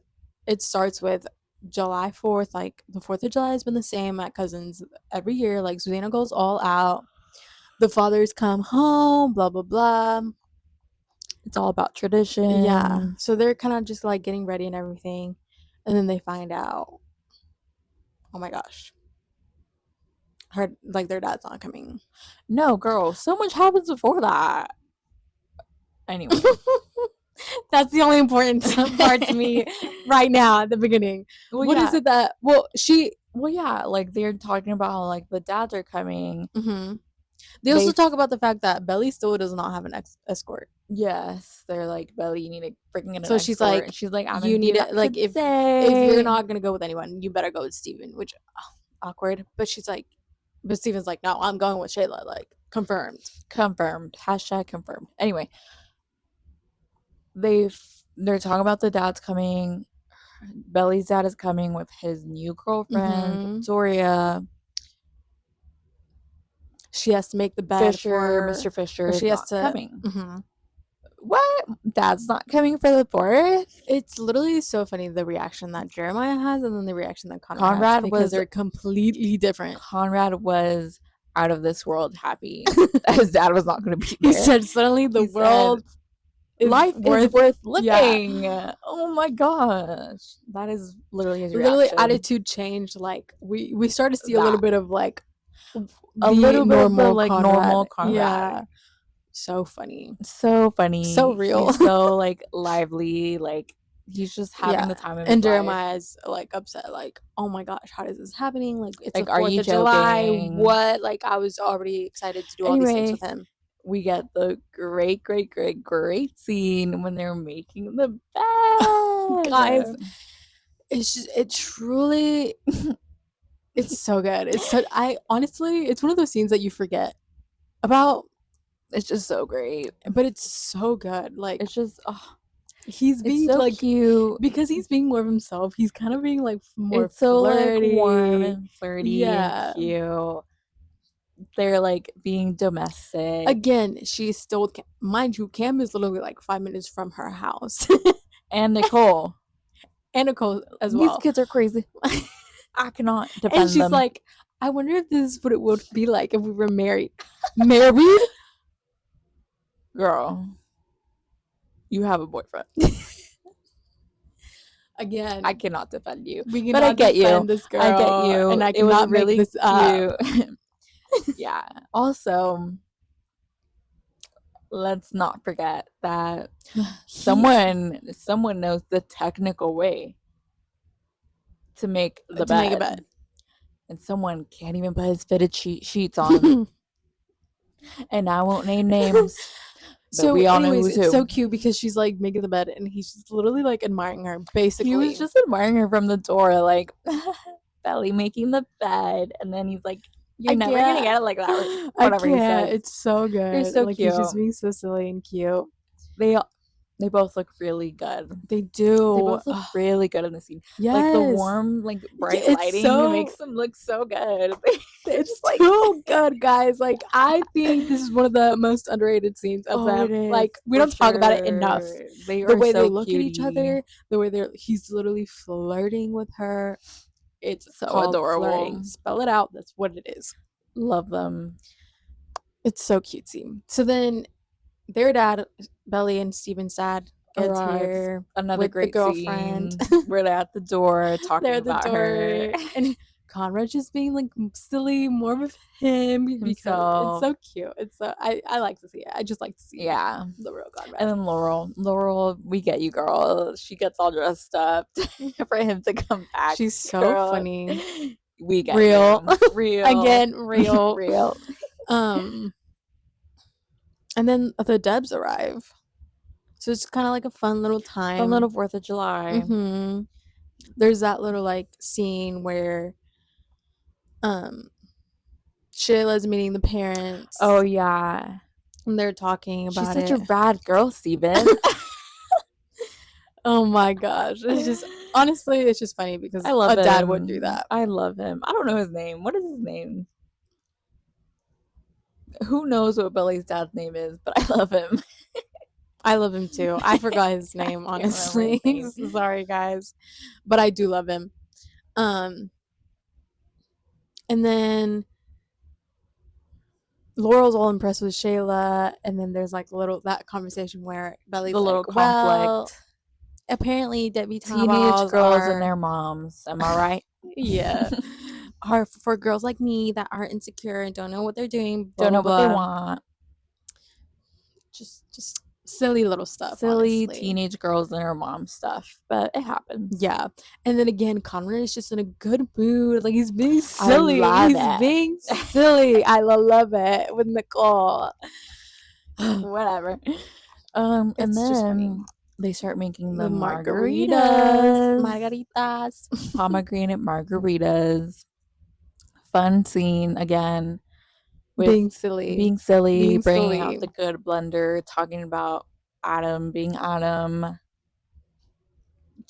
it starts with July 4th. Like, the 4th of July has been the same at Cousins every year. Like, Susanna goes all out. The fathers come home, blah, blah, blah. It's all about tradition. Yeah. So they're kind of just like getting ready and everything. And then they find out, oh my gosh, their dad's not coming. No, girl, so much happens before that. Anyway. That's the only important part to me right now at the beginning. Well, what is it that, like, they're talking about how, like, the dads are coming. Mm-hmm. They also talk about the fact that Belly still does not have an escort. Yes, they're like, Belly, you need to freaking get an escort. So she's like, I'm you need it. Like, if you're not gonna go with anyone, you better go with Steven. Which, awkward. But Steven's like, no, I'm going with Shayla. Like, confirmed. Hashtag confirmed. Anyway, they're talking about the dad's coming. Belly's dad is coming with his new girlfriend, Victoria. She has to make the bed for Mr. Fisher. She has to coming. Mm-hmm. What? Dad's not coming for the 4th? It's literally so funny, the reaction that Jeremiah has and then the reaction that Conrad has, because they're completely different. Conrad was out of this world happy that his dad was not going to be there. He said suddenly life is worth living. Yeah. Oh my gosh. That is literally his reaction. Literally attitude changed. Like, we started to see a little bit of like a little bit of like normal Conrad. Yeah. So funny. So funny. So real. He's so like lively. Like, he's just having the time of his life. Jeremiah's like upset, like, oh my gosh, how is this happening? Like, it's like, the 4th of July. What? Like, I was already excited to do all these things with him. We get the great scene when they're making the bed. Guys, it truly it's so good. It's one of those scenes that you forget about. It's just so great, but it's so good. Like, it's just he's being so like cute because he's being more of himself. He's kind of being like more so flirty, like warm and flirty and cute. They're like being domestic. Again, she's still, mind you, Cam is literally like 5 minutes from her house. And Nicole as well. These kids are crazy. I cannot defend And she's them. like, I wonder if this is what it would be like if we were married. Married? Girl, you have a boyfriend. Again, I cannot defend you. we cannot But I get defend you. this girl. I get you. And I It was cannot make really this up. cute. Yeah. Also, let's not forget that someone knows the technical way to make the bed. Make a bed. And someone can't even put his fitted sheets on. And I won't name names. But So we all anyways, know who's it's who. so cute because she's like making the bed and he's just literally like admiring her, basically. He was just admiring her from the door, like, Belly making the bed. And then he's like, you're never going to get it like that. Or whatever he says. It's so good. They're so like, cute. He's just being so silly and cute. They both look really good. They do. They both look really good in the scene. Yes. Like the warm, like bright lighting makes them look so good. It's like so good, guys. Like, I think this is one of the most underrated scenes of them. Like, we don't talk about it enough. The way so they look at each other, the way he's literally flirting with her. It's so adorable. Flirting. Spell it out. That's what it is. Love them. It's so cutesy. So then their dad, Belly and Steven's dad, gets here. Another with great the girlfriend. Scene. We're at the door talking They're at the about door, her. And Conrad just being like silly, more with him because it's so cute. It's so I like to see it. I just like to see the real Conrad. And then Laurel, we get you, girl. She gets all dressed up for him to come back. She's so funny. We get real, real again, real, real. And then the Debs arrive, so it's kind of like a fun little time, fun little 4th of July. Mm-hmm. There's that little like scene where Shayla's meeting the parents. Oh yeah, and they're talking about She's such a rad girl, Steven. Oh my gosh, it's just honestly, it's just funny because I love a dad would do that. I love him. I don't know his name. What is his name? Who knows what Belly's dad's name is? But I love him. I love him too. I forgot his name, honestly. His name. Sorry, guys, but I do love him. And then Laurel's all impressed with Shayla, and then there's like that conversation where Belly's the little like, conflict. Well, apparently Debbie teenage girls and their moms. Am I right? Yeah. Are for girls like me that are insecure and don't know what they're doing, don't know what they want. Just silly little stuff. Silly honestly. Teenage girls and their mom stuff, but it happens. Yeah. And then again, Conrad is just in a good mood. Like he's being silly. He's being silly. I love it with Nicole. Whatever. And then they start making the margaritas. Pomegranate margaritas. Fun scene again. Being silly. Bringing out the good blender, talking about Adam being Adam.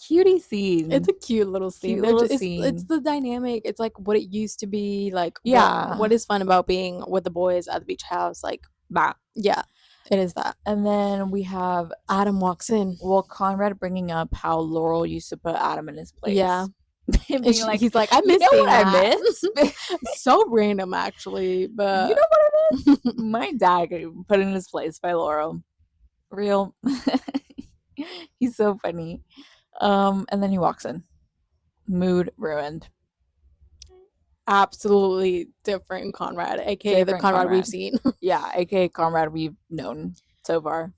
Cutie scene. It's a cute little scene. It's the dynamic. It's like what it used to be. Like, what is fun about being with the boys at the beach house? Like that. Yeah. It is that. And then we have Adam walks in. Well, Conrad bringing up how Laurel used to put Adam in his place. Yeah. He's like, I miss what I miss? So random, actually. But you know what I miss? My dad put in his place by Laurel. Real. He's so funny. And then he walks in. Mood ruined. Absolutely different Conrad, aka the Conrad we've seen. Yeah, aka Conrad we've known so far.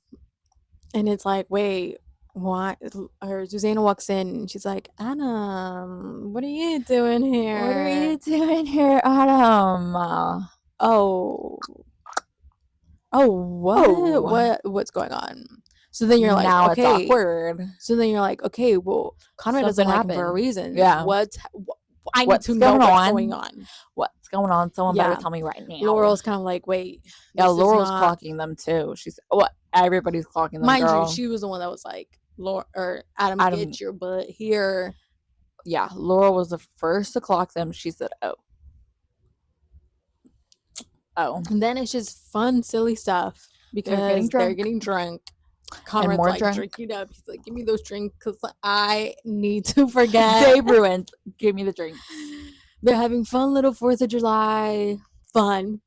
And it's like, wait, what? Or Susanna walks in and she's like, Adam, what are you doing here? What are you doing here, Adam? What's going on? So then you're like, now okay. It's awkward. So then you're like, okay, well, Conrad doesn't like him for a reason. Yeah. I need to know what's going on. What's going on? Someone better tell me right now. Laurel's kind of like, wait. Yeah, Laurel's clocking them too. She's everybody's clocking them. Mind you, she was the one that was like, Adam, get your butt here. Yeah, Laurel was the first to clock them. She said, oh. And then it's just fun, silly stuff because they're getting drunk. Conrad's more like drunk. drinking up. He's like, give me those drinks because I need to forget. Day ruined. Give me the drinks. They're having fun little 4th of July fun.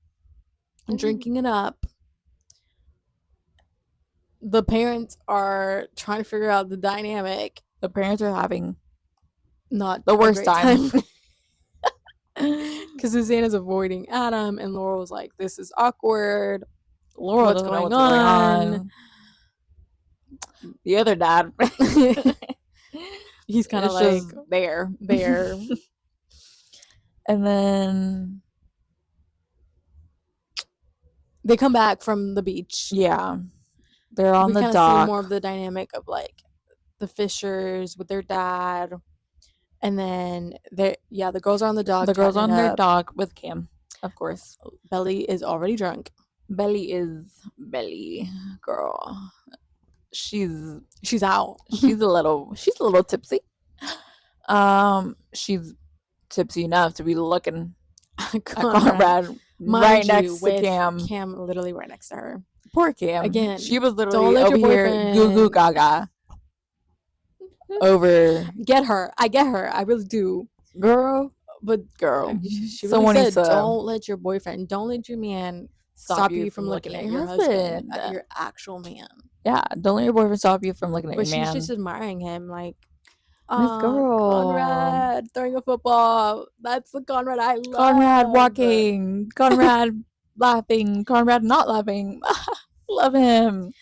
And drinking it up. The parents are trying to figure out the dynamic. The parents are having not the worst time. Because Susanna's avoiding Adam, and Laurel's like, this is awkward. Laurel what's doesn't going know what's going on. The other dad, he's kind of like there. And then they come back from the beach. Yeah, they're on the dock. We kind of see more of the dynamic of like the Fishers with their dad, and then the girls are on the dock. The girls on their dock with Cam, of course. Belly is already drunk. Belly, girl. She's out. She's a little tipsy. She's tipsy enough to be looking at Conrad right next to Cam. Cam literally right next to her. Poor Cam. Again, she was literally over here goo goo gaga. Over. Get her. I get her. I really do. Girl. She really said, don't let your man stop you from looking at your husband, at your actual man. Yeah, don't let your boyfriend stop you from looking at your man. But she's just admiring him, like, this girl. Conrad throwing a football. That's the Conrad I love. Conrad walking. Conrad laughing. Conrad not laughing. Love him.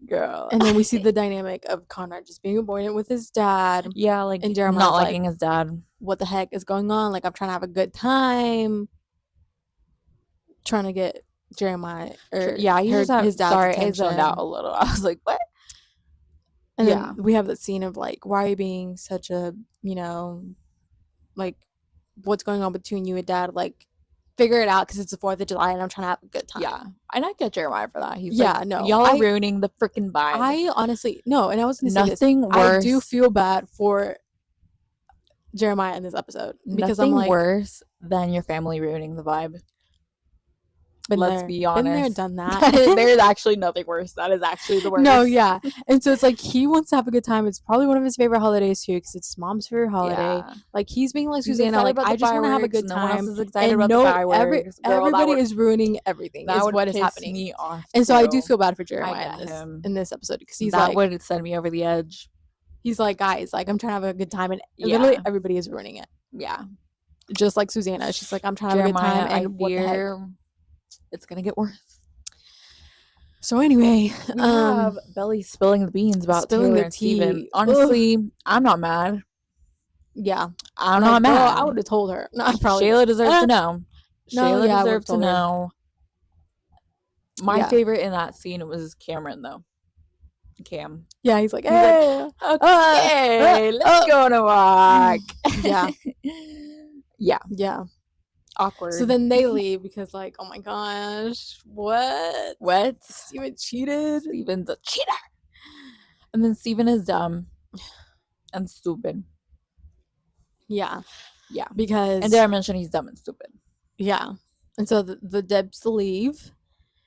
Girl. And then we see the dynamic of Conrad just being avoidant with his dad. Yeah, like, and Jeremiah's not liking his dad. What the heck is going on? Like, I'm trying to have a good time. Trying to get Jeremiah his dad's attention. I zoned out a little. I was like, what? And then we have that scene of like, why are you being such a, like, what's going on between you and dad? Like, figure it out because it's the 4th of July and I'm trying to have a good time. Yeah. And I get Jeremiah for that. He's no. Y'all are ruining the freaking vibe. I honestly, no, and I was going to say nothing this. Worse. I do feel bad for Jeremiah in this episode. Because nothing I'm like, worse than your family ruining the vibe. Let's be honest. Been there, done that. There's actually nothing worse. That is actually the worst. No, yeah. And so it's like he wants to have a good time. It's probably one of his favorite holidays too, because it's his mom's favorite holiday. Yeah. Like he's being like Susanna, like I just want to have a good time. No one else is excited about the fireworks. Everybody is ruining everything. Is what is happening. Me off and so I do feel bad for Jeremiah in this episode because he's that would send me over the edge. He's like, guys, like I'm trying to have a good time, and literally everybody is ruining it. Yeah, just like Susanna, she's like, I'm trying to have a good time, and what the heck? It's gonna get worse. So anyway, we have Belly spilling the beans about Taylor and Steven. Honestly, I'm not mad. Yeah, I'm not mad. I would have told her. No, Shayla deserves to know. Shayla deserves to know. My favorite in that scene was Cameron, though. Cam. Yeah, he's like, hey, okay, let's go on a walk. Yeah. Awkward. So then they leave because, like, oh my gosh, what? Steven cheated. Steven's a cheater. And then Steven is dumb and stupid. Yeah. Because. And did I mention he's dumb and stupid? Yeah. And so the Debs leave.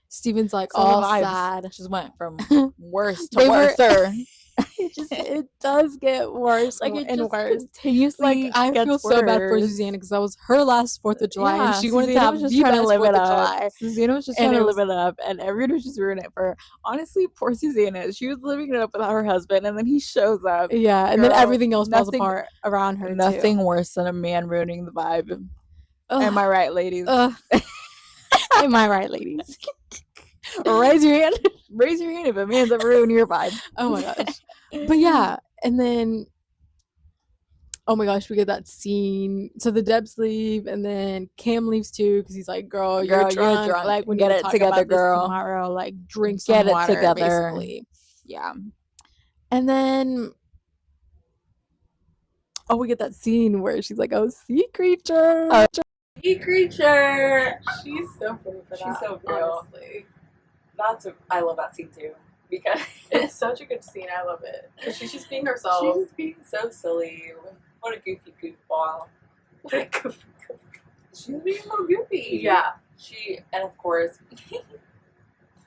Steven's like all sad. Just went from worse to worse. It does get worse, like it and worse. Continuously, like I feel so bad for Susanna because that was her last 4th of July, and she wanted to have the best 4th of July. Susanna was just trying to live it up, and everyone was just ruining it for her. Honestly, poor Susanna. She was living it up without her husband, and then he shows up. Yeah, and then everything else falls apart around her. Nothing worse than a man ruining the vibe. Am I right, ladies? Am I right, ladies? Raise your hand. Raise your hand if a man's ever ruining your vibe. Oh my gosh. But yeah, and then oh my gosh, we get that scene. So the Debs leave, and then Cam leaves too because he's like, "Girl, you're drunk. Like, we get it together, girl. Tomorrow, like, drink some water, it together." Basically. Yeah. And then we get that scene where she's like, "Oh, sea creature, sea creature." She's so funny for that. She's so real. Honestly. I love that scene too. Because it's such a good scene. I love it. Because she's just being herself. She's just being so silly. What a goofy goofball. What a goofy goofball. She's being so goofy. Yeah. And of course,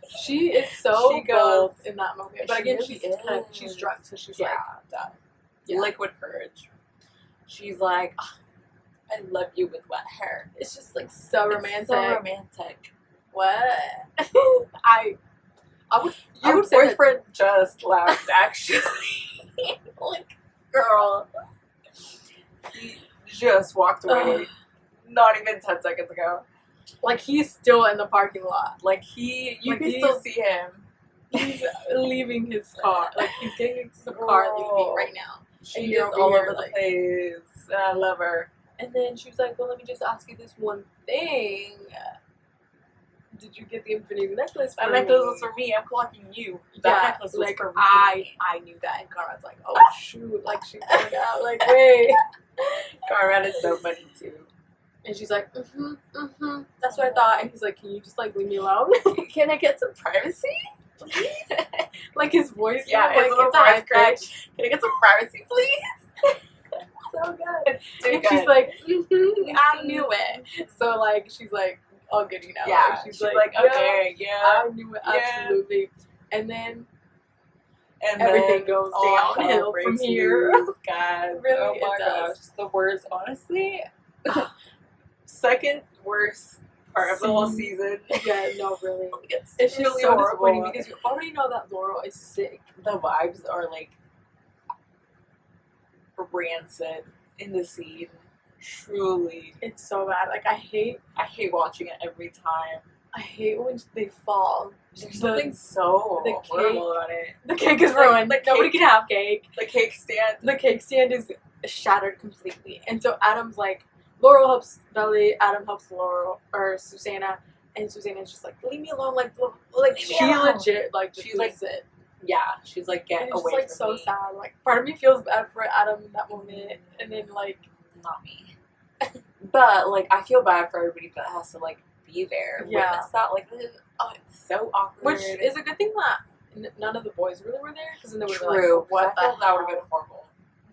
She is so She goes- bold in that moment. But again, really she's is. drunk, so she's Yeah. like that. Yeah. Liquid courage. She's like, "Oh, I love you with wet hair. It's just like so romantic. It's so romantic. What? I would Your say that- boyfriend just left, actually. Like, girl. He just walked away. Not even 10 seconds ago. like he's still in the parking lot. Like, you Like, can still see him. He's leaving his car. Like he's getting into the car leaving right now. She And is you're all over here, over the like- place. And I love her. And then she was like, well, let me just ask you this one thing. Did you get the infinity necklace for That me? necklace was for me. I'm clocking you. That Yeah, necklace was like for me. I knew that, and Conrad's like, oh shoot, like she found out, like wait, Conrad is so funny too. and she's like, that's what I thought, and he's like, can you just like leave me alone? Can I get some privacy, please? Like his voice, Yeah, like his little it's a high voice crack. pitch, Can I get some privacy, please? so good. It's too And good. she's like, I knew it. So like she's like, all good, you know. yeah, Like, she's like, okay, yeah. I knew it Yeah. absolutely. And then And everything then goes all hell downhill from breaks here. loose, guys. Really, oh it my does. gosh, the worst, honestly. Second worst part of the whole season. Yeah, no, really. It's It's really just so horrible. disappointing because you already know that Laurel is sick. The vibes are like rancid in the scene. Truly, It's so bad. Like I hate watching it every time. when they fall. There's The- something so the horrible about it. The cake is ruined. Like, Nobody cake- can have cake. The cake stand. The cake stand is shattered completely. And so Adam's like, Laurel helps Belly, Adam helps Laurel or Susanna, and Susanna's just like, leave me alone, like Leave me she alone. legit like just She's like, loses it. Yeah, she's like, get And it's away just like from so me. sad. Like part of me feels bad for Adam in that moment, and then like Not me. But like, I feel bad for everybody that has to like be there. Yeah. Witness that. Like, oh, it's so awkward. which is a good thing that none of the boys really were there because then they would have been true. like, what I the felt that would have hell? been horrible.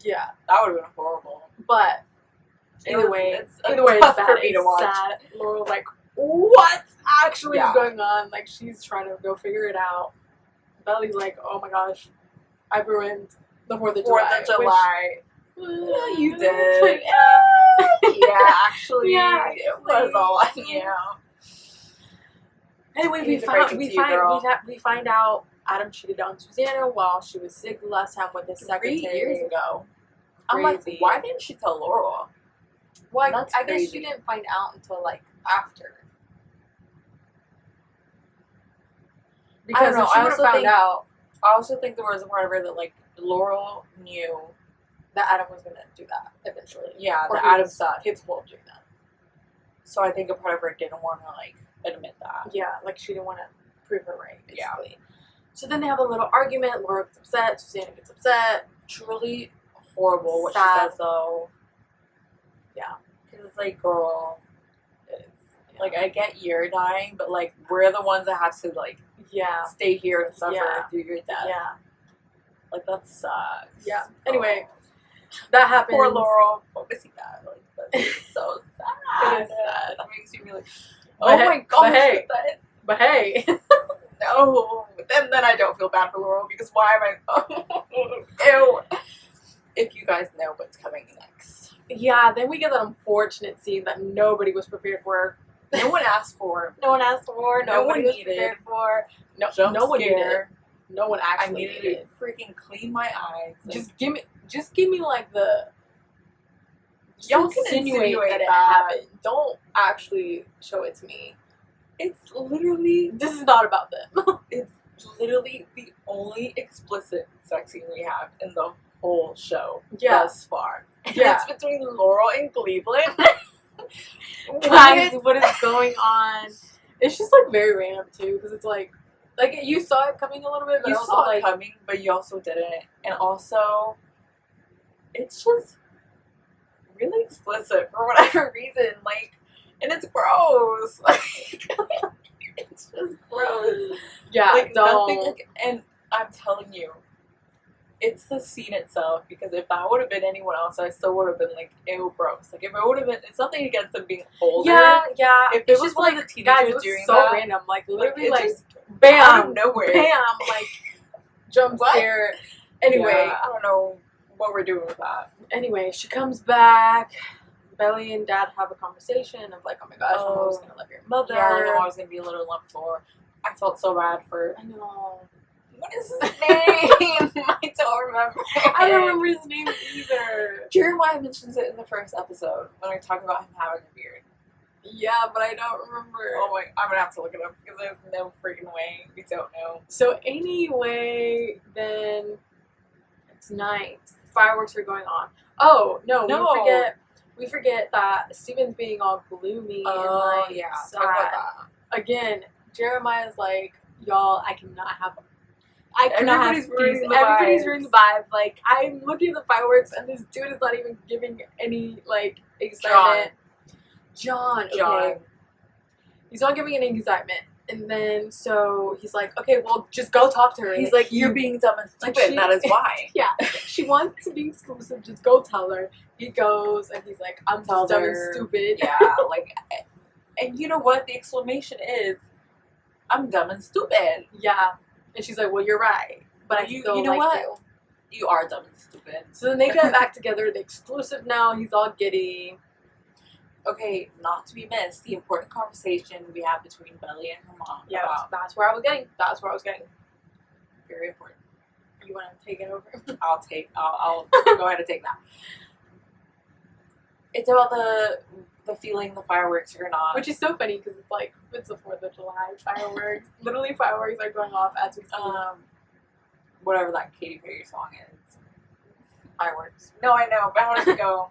Yeah, That would have been horrible. but It either was- way, it's it's tough bad. for me to It's watch. sad. Laurel's like, what actually Yeah. is going on? Like she's trying to go figure it out. Belly's like, oh my gosh, I ruined the 4th of July. 4th of July. Which, You did. Yeah, actually, Yeah, it was all on you. Anyway, Hate to break it to you, girl. we find out Adam cheated on Susanna while she was sick the last time with his 3 secretary. years ago. I'm like, Crazy. why didn't she tell Laurel? Well, That's I guess she crazy. didn't find out until like after. I Because don't know. if she I would have also found think- out I also think there was a part of her that like Laurel knew. that Adam was gonna do that eventually. Yeah, Or that he Adam was sucked. capable of doing that. So I think a part of her didn't want to like admit that. Yeah, like she didn't want to prove her right, Yeah. basically. So then they have a little argument. Laura gets upset. Susanna gets upset. Truly horrible what she Sad. says though. Yeah. Because it's like, girl, It's, like I get you're dying, but like we're the ones that have to like yeah, stay here and suffer Yeah. through your death. yeah, Like that sucks. yeah. Anyway, that happens. Poor Laurel. What was he that? Like that's so sad. It is sad. That makes you really. But Oh hey- my but gosh. hey. that- But hey, No. Then I don't feel bad for Laurel because why am I? Ew. If you guys know what's coming next, yeah. Then we get that unfortunate scene that nobody was prepared for. no one asked for. No one asked for. No Nobody one was needed. prepared for. No, Jump no one needed. scare. No one I actually needed needed. to freaking clean my eyes. Like, Just give me like the. Just Y'all can insinuate insinuate that it that. happened. Don't actually show it to me. it's literally This is not about them. it's literally the only explicit sex scene we have in the whole show thus far. And Yeah. it's between Laurel and Cleveland. Guys, what is going on? It's just like very random too, because it's like you saw it coming a little bit, but You also saw like it coming, but you also didn't. And also, it's just really explicit for whatever reason. Like, and it's gross. Like, it's just gross. yeah, Like, don't. nothing. Like, and I'm telling you, it's the scene itself, because if that would have been anyone else, I still would have been like, ew, gross. Like, if it would have been, it's something against them being older. Yeah. If it It's was just one like, of the guys, teenagers it was doing so that, random. Like, literally, it like, just bam, out of nowhere. bam, like, jump What? scare. Anyway, Yeah, I don't know what we're doing with that. Anyway, she comes back. Belly and Dad have a conversation of like, oh my gosh, I'm always gonna love your mother. Yeah, I'm always gonna be a little lump for. I felt so bad for. I know. What is his name? I don't remember. I don't remember his name either. Jeremiah mentions it in the first episode when I talk about him having a beard. Yeah, but I don't remember. Oh my, I'm gonna have to look it up because there's no freaking way we don't know. So anyway, then it's night. Fireworks are going on. Oh no, No. we forget that Steven's being all gloomy and Oh like yeah, sad. talk about that. Again, Jeremiah's like, y'all, I cannot have Everybody's peace. ruining the Everybody's vibes. ruining the vibe. Like, I'm looking at the fireworks and this dude is not even giving any like excitement. John. Okay. He's not giving any excitement. And then so he's like, okay, well, just go talk to her. He's like, you're being dumb and stupid. Like, that is why. Yeah, she wants to be exclusive. Just go tell her. He goes and he's like, I'm Tells just dumb her. and stupid. Yeah, like, and you know what? The exclamation is, I'm dumb and stupid. Yeah. And she's like, well, you're right. But I You still know like what? you. You are dumb and stupid. So then they get back together. They're exclusive now. He's all giddy. Okay, not to be missed, the important conversation we have between Belly and her mom. Yeah, about, that's where I was getting. That's where I was getting. very important. You want to take it over? I'll go ahead and take that. It's about the feeling the fireworks are not. Which is so funny because it's like, it's the 4th of July fireworks. Literally fireworks are going off as we speak. Whatever that Katy Perry song is. Fireworks. No, I know, but how does it go?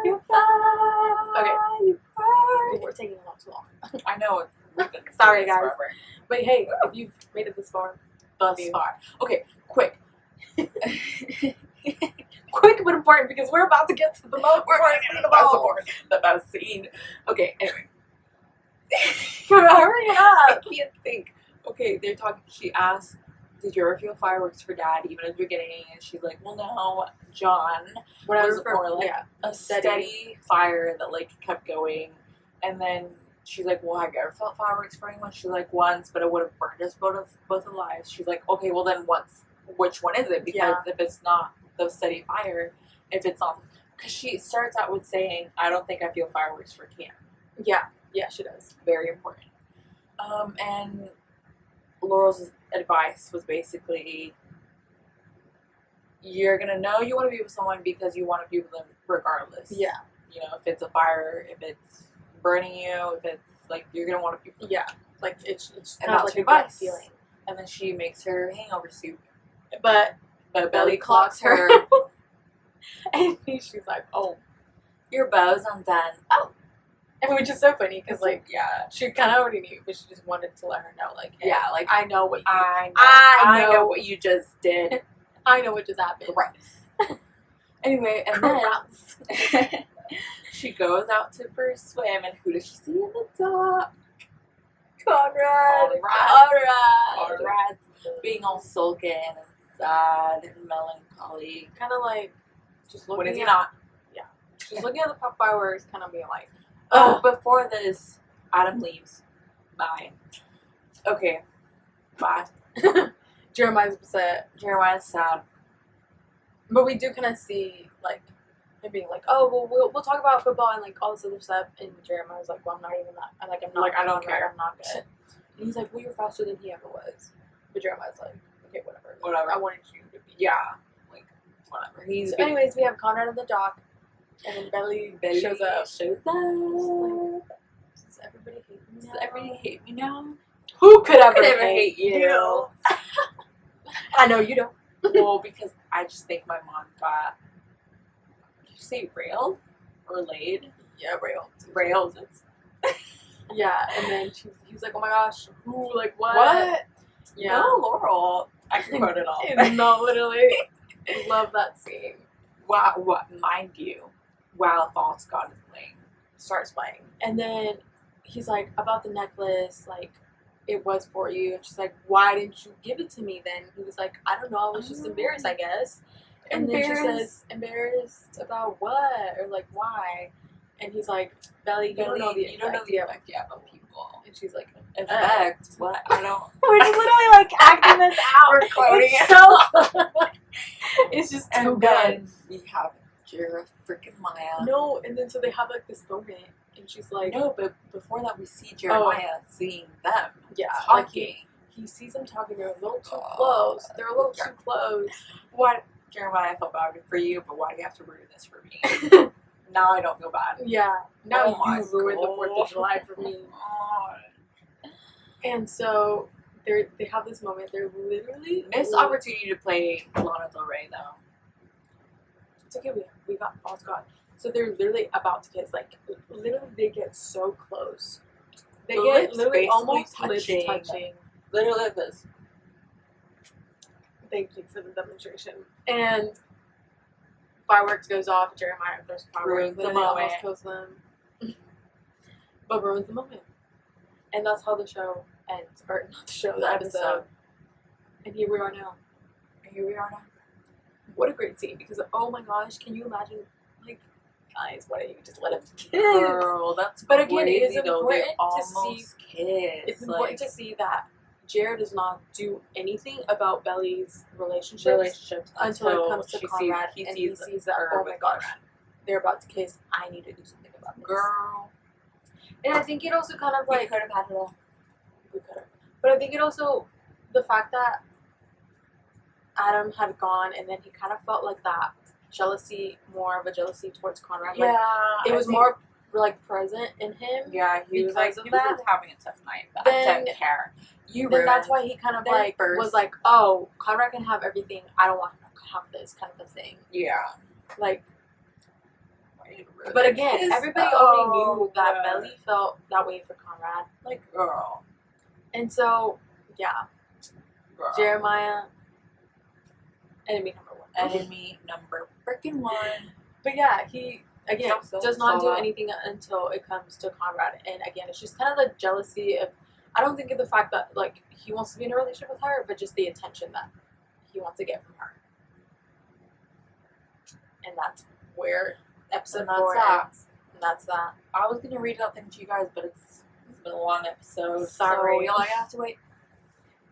You're fine. Okay. We're taking a lot too long. I know. Sorry, guys. But hey, if you've made it this far, Thus far. Okay, quick. Quick but important because we're about to get to the most important scene of all. The best scene. Okay, anyway. Hurry I up. can't think. Okay, they're talking. She asks, "Did you ever feel fireworks for Dad, even at the beginning?" And she's like, "Well, no, John." Whatever was more like a steady fire that like kept going. And then she's like, "Well, have you ever felt fireworks for anyone?" She's like, "Once, but it would have burned us both alive." She's like, "Okay, well then once. Which one is it? Because if it's not the steady fire, if it's not." Because she starts out with saying, "I don't think I feel fireworks for camp." Yeah, she does. Very important. And Laurel's advice was basically, you're gonna know you want to be with someone because you want to be with them regardless. Yeah. You know, if it's a fire, if it's burning you, if it's like, you're gonna want to be with them. Yeah. Like it's And kind of that's like a her gut advice. feeling. And then she makes her hangover soup. But Belly clocks her. and she's like, oh. Your bow's undone. Oh. And which is so funny because like Yeah. she kind of already knew, but she just wanted to let her know, like, hey, Yeah, like, I know what you, I know what you just did. I know what just happened. Gross. Anyway, and Gross. then she goes out to first swim, and who does she see in the top? Conrad. Being all sullen and sad and melancholy. Kind of like just looking When is he at, not? Yeah, just looking at the pop fireworks, kind of being like, Oh, before this, Adam leaves. Bye. Okay. Bye. Jeremiah's upset. Jeremiah's sad. But we do kind of see like him being like, oh well, we'll talk about football and like all this other stuff. And Jeremiah's like, well, I'm not even that. I'm not. Like, I don't Conrad, care. I'm not good. And he's like, well, you're faster than he ever was. But Jeremiah's like, okay, whatever. Whatever. I wanted you to be. Yeah. Like, whatever. He's So anyways, we have Conrad on the dock, and then Belly shows up. Does Everybody hate me Does now. everybody hate me now? Who could ever Could ever hate you? I know you don't. Well, because I just think my mom got. Did you say railed or laid? Yeah, rail. Railed. Yeah, and then he was like, oh my gosh, who, like, what? What? Yeah. No, Laurel. I can quote it all. No, literally. Love that scene. Wow, what? Mind you, while False God is playing. Starts playing. And then he's like, about the necklace, like, it was for you. And she's like, why didn't you give it to me then? He was like, I don't know, I was just embarrassed, I guess. And then she says, embarrassed about what? Or like, why? And he's like, Belly, you don't know the effect you have on people. And she's like, effect? What? I don't. We're just literally like acting this out. We're quoting It's it. so it's just too And good. then we have Jera freaking Maya. No, and then so they have like this moment, and she's like, No, but before that, we see Jeremiah seeing them. yeah, talking. like he sees them talking. They're a little too close. They're a little too close. What, Jeremiah, I felt bad for you, but why do you have to ruin this for me? Now I don't feel bad. Yeah, now Oh my you ruined the 4th of July for me. And so they have this moment. They're literally Missed opportunity to play Lana Del Rey, though. It's okay. We got false god. So they're literally about to kiss. Like literally, they get so close. They The get lips literally basically almost touching. lips touching. Literally like this. Thank you for the demonstration. And fireworks goes off. Jeremiah throws fireworks. Ruins the Literally almost moment. kills them. But ruins the moment. And that's how the show ends. Or not the show, the episode. And here we are now. What a great scene. Because, oh my gosh, can you imagine, like, guys, why don't you just let him kiss? Girl, that's But again, it is crazy, though. important They to almost kiss. It's important to see that Jared does not do anything about Belly's relationships until it comes to Conrad, and he sees that, oh my gosh, they're about to kiss, I need to do something about this. Girl. And I think it also kind of We like, could have had it all. we could have, but I think it also, the fact that Adam had gone and then he kind of felt like that jealousy, more of a jealousy towards Conrad. Like, it was more like present in him. Yeah, he was like, because of he was that. just having a tough night. But Then- I don't care. You Then ruined that's why he kind of their like first- was like, oh, Conrad can have everything. I don't want him to have this kind of a thing. Yeah. Like, but again, everybody already knew that Belly felt that way for Conrad. Like, girl. And so, yeah, Jeremiah, enemy number one. Enemy number freaking one. But yeah, he, again, So- does not so- do anything until it comes to Conrad. And again, it's just kind of the jealousy of, I don't think of the fact that, like, he wants to be in a relationship with her, but just the attention that he wants to get from her. And that's where episode 4 ends. And that's that. I was going to read that thing to you guys, but it's been a long episode. Sorry. So you'll have to wait.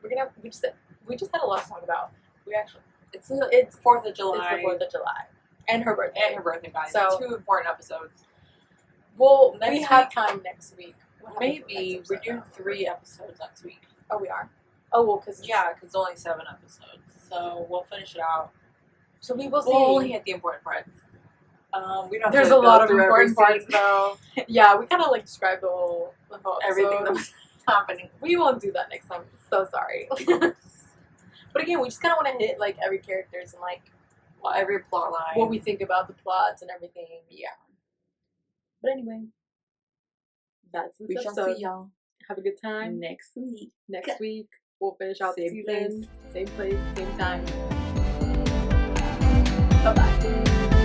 We just had a lot to talk about. It's 4th July. It's the 4th of July. And her birthday. And her birthday, guys. So- 2 important episodes. Well, Next we have week- time next week. What happens Maybe next we're episode? doing 3 episodes next week. Oh, we are? Oh, well, because Because only 7 episodes. So we'll finish it out. So we will see. We'll only hit the important parts. We don't have There's to a lot go of through every important parts, scene. though. Yeah, we kind of like described the whole Everything episode. that was happening. We won't do that next time. So sorry. But again, we just kind of want to hit like every characters and like Well, every plot line. what we think about the plots and everything. Yeah. But anyway, that's this We shall episode. see y'all Have a good time. next week. Next week, we'll finish out the Same season. place. Same place, same time. Bye bye.